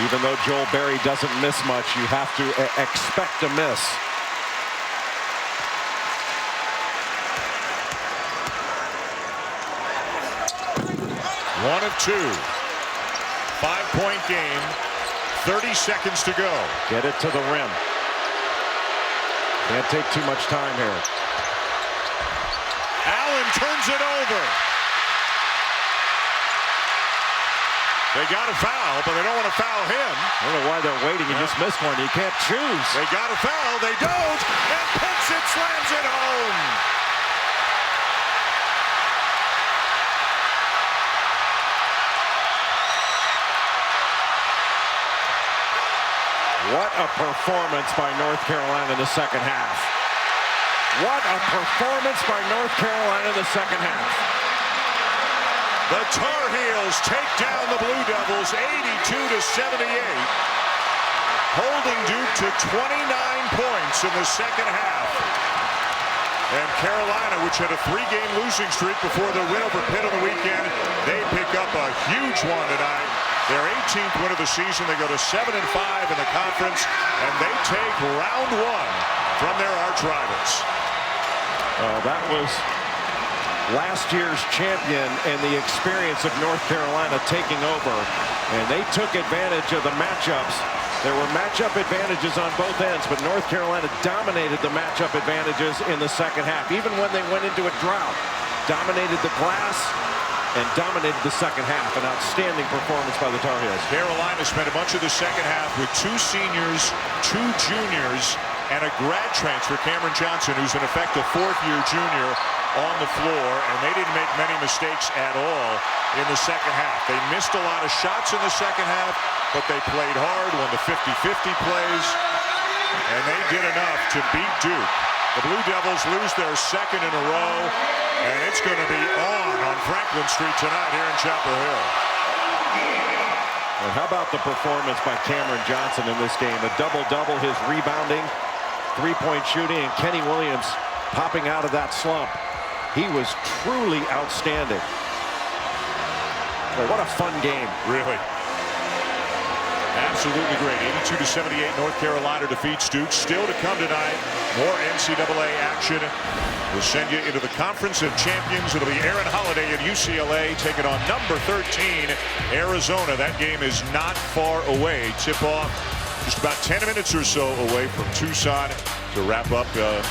Speaker 5: Even though Joel Berry doesn't miss much, you have to expect a miss.
Speaker 3: One of two. 5-point game. 30 seconds to go.
Speaker 5: Get it to the rim. Can't take too much time here.
Speaker 3: Allen turns it over. They got a foul, but they don't want to foul him.
Speaker 5: I don't know why they're waiting. You just missed one. You can't choose.
Speaker 3: They got a foul. They don't. And Pinson slams it home.
Speaker 5: What a performance by North Carolina in the second half. What a performance by North Carolina in the second half.
Speaker 3: The Tar Heels take down the Blue Devils 82-78, holding Duke to 29 points in the second half. And Carolina, which had a 3-game losing streak before their win over Pitt on the weekend, they pick up a huge one tonight. Their 18th win of the season. They go to 7-5 in the conference, and they take round 1 from their arch rivals.
Speaker 5: That was last year's champion and the experience of North Carolina taking over, and they took advantage of the matchups. There were matchup advantages on both ends, but North Carolina dominated the matchup advantages in the second half, even when they went into a drought. Dominated the glass and dominated the second half. An outstanding performance by the Tar Heels.
Speaker 3: Carolina spent a bunch of the second half with 2 seniors, 2 juniors, and a grad transfer, Cameron Johnson, who's in effect a 4th-year junior on the floor, and they didn't make many mistakes at all in the second half. They missed a lot of shots in the second half, but they played hard, won the 50-50 plays, and they did enough to beat Duke. The Blue Devils lose their second in a row, and it's going to be on Franklin Street tonight here in Chapel Hill.
Speaker 5: And how about the performance by Cameron Johnson in this game? A double-double, his rebounding, 3-point shooting, and Kenny Williams popping out of that slump. He was truly outstanding. Well, what a fun game.
Speaker 3: Really. Absolutely great. 82-78, North Carolina defeats Duke. Still to come tonight, more NCAA action. We'll send you into the Conference of Champions. It'll be Aaron Holiday at UCLA taking on number 13, Arizona. That game is not far away. Tip-off just about 10 minutes or so away from Tucson to wrap up a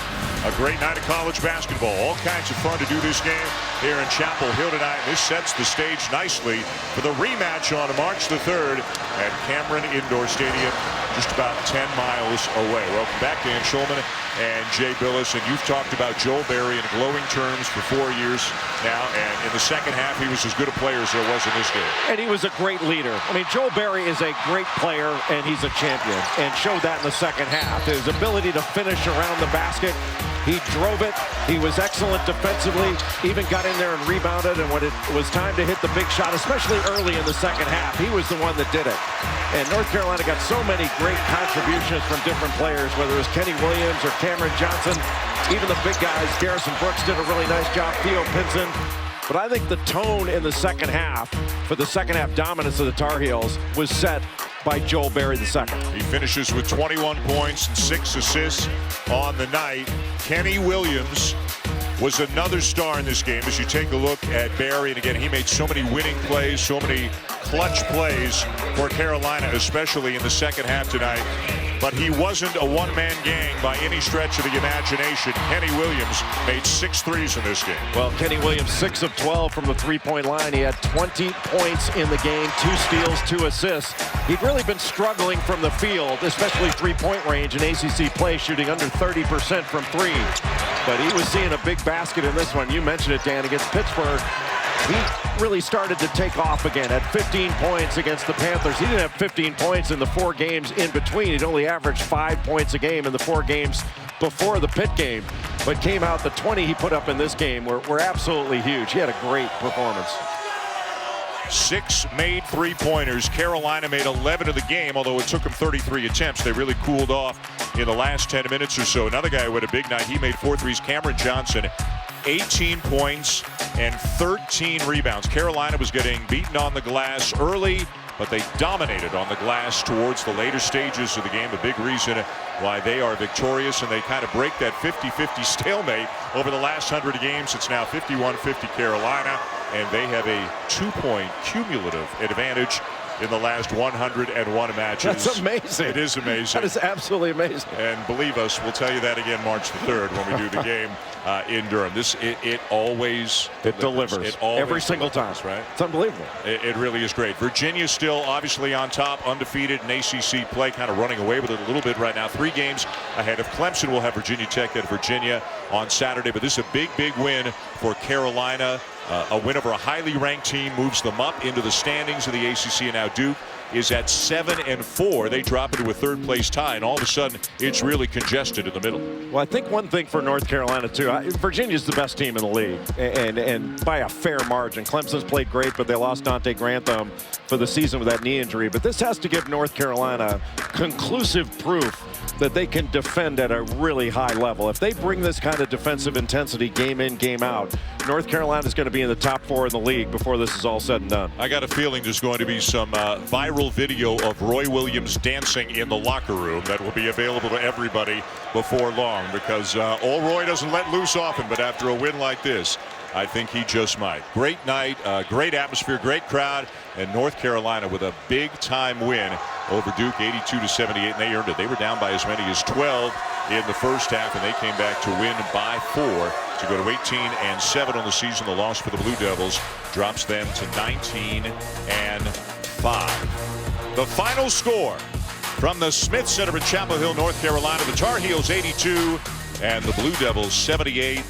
Speaker 3: great night of college basketball. All kinds of fun to do this game here in Chapel Hill tonight. This sets the stage nicely for the rematch on March the 3rd at Cameron Indoor Stadium, just about 10 miles away. Welcome back, Dan Schulman and Jay Billis. And you've talked about Joel Berry in glowing terms for 4 years now. And in the second half, he was as good a player as there was in this game.
Speaker 5: And he was a great leader. I mean, Joel Berry is a great player, and he's a champion, and showed that in the second half. His ability to finish around the basket. He drove it. He was excellent defensively, even got in there and rebounded. And when it was time to hit the big shot, especially early in the second half, he was the one that did it. And North Carolina got so many great contributions from different players, whether it was Kenny Williams or Cameron Johnson, even the big guys. Garrison Brooks did a really nice job, Theo Pinson. But I think the tone in the second half, for the second half dominance of the Tar Heels, was set by Joel Berry II.
Speaker 3: He finishes with 21 points and 6 assists on the night. Kenny Williams was another star in this game. As you take a look at Berry, and again, he made so many winning plays, so many clutch plays for Carolina, especially in the second half tonight. but he wasn't a one-man gang by any stretch of the imagination. Kenny Williams made 6 threes in this game.
Speaker 5: Well, Kenny Williams, 6 of 12 from the three-point line. He had 20 points in the game, 2 steals, 2 assists. He'd really been struggling from the field, especially three-point range in ACC play, shooting under 30% from 3. But he was seeing a big basket in this one. You mentioned it, Dan, against Pittsburgh. He really started to take off again at 15 points against the Panthers. He didn't have 15 points in the 4 games in between. He'd only averaged 5 points a game in the 4 games before the Pitt game. But came out, the 20 he put up in this game were absolutely huge. He had a great performance.
Speaker 3: 6 made three-pointers. Carolina made 11 of the game, although it took them 33 attempts. They really cooled off in the last 10 minutes or so. Another guy who had a big night, he made 4 threes, Cameron Johnson. 18 points and 13 rebounds. Carolina was getting beaten on the glass early, but they dominated on the glass towards the later stages of the game. A big reason why they are victorious, and they kind of break that 50-50 stalemate over the last 100 games. It's now 51-50 Carolina, and they have a 2-point cumulative advantage in the last 101 matches.
Speaker 5: That's amazing.
Speaker 3: It is amazing.
Speaker 5: That is absolutely amazing.
Speaker 3: And believe us, we'll tell you that again March the 3rd when we do the game in Durham. It always
Speaker 5: delivers.
Speaker 3: It always
Speaker 5: every single time,
Speaker 3: right?
Speaker 5: It's unbelievable.
Speaker 3: It really is great. Virginia still obviously on top, undefeated in ACC play, kind of running away with it a little bit right now. 3 games ahead of Clemson. We'll have Virginia Tech at Virginia on Saturday, but this is a big win for Carolina. A win over a highly ranked team moves them up into the standings of the ACC, and now Duke is at 7-4. They drop into a 3rd-place tie, and all of a sudden it's really congested in the middle.
Speaker 5: Well, I think one thing for North Carolina too, Virginia's the best team in the league, and by a fair margin. Clemson's played great, but they lost Dante Grantham for the season with that knee injury. But this has to give North Carolina conclusive proof that they can defend at a really high level. If they bring this kind of defensive intensity game in, game out, North Carolina is going to be in the top 4 in the league before this is all said and done.
Speaker 3: I got a feeling there's going to be some viral video of Roy Williams dancing in the locker room that will be available to everybody before long, because old Roy doesn't let loose often, but after a win like this, I think he just might. Great night, great atmosphere, great crowd, and North Carolina with a big-time win over Duke, 82-78, and they earned it. They were down by as many as 12 in the first half, and they came back to win by 4 to go to 18-7 on the season. The loss for the Blue Devils drops them to 19-5. The final score from the Smith Center in Chapel Hill, North Carolina: the Tar Heels 82 and the Blue Devils 78.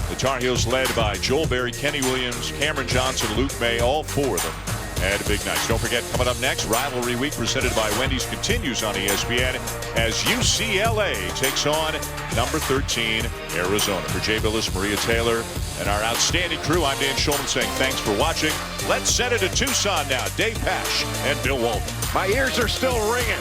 Speaker 3: The Tar Heels led by Joel Berry, Kenny Williams, Cameron Johnson, Luke May, all 4 of them had big nights. Don't forget, coming up next, Rivalry Week presented by Wendy's continues on ESPN as UCLA takes on number 13 Arizona. For Jay Billis, Maria Taylor, and our outstanding crew, I'm Dan Shulman saying thanks for watching. Let's send it to Tucson now. Dave Pasch and Bill Walton.
Speaker 5: My ears are still ringing.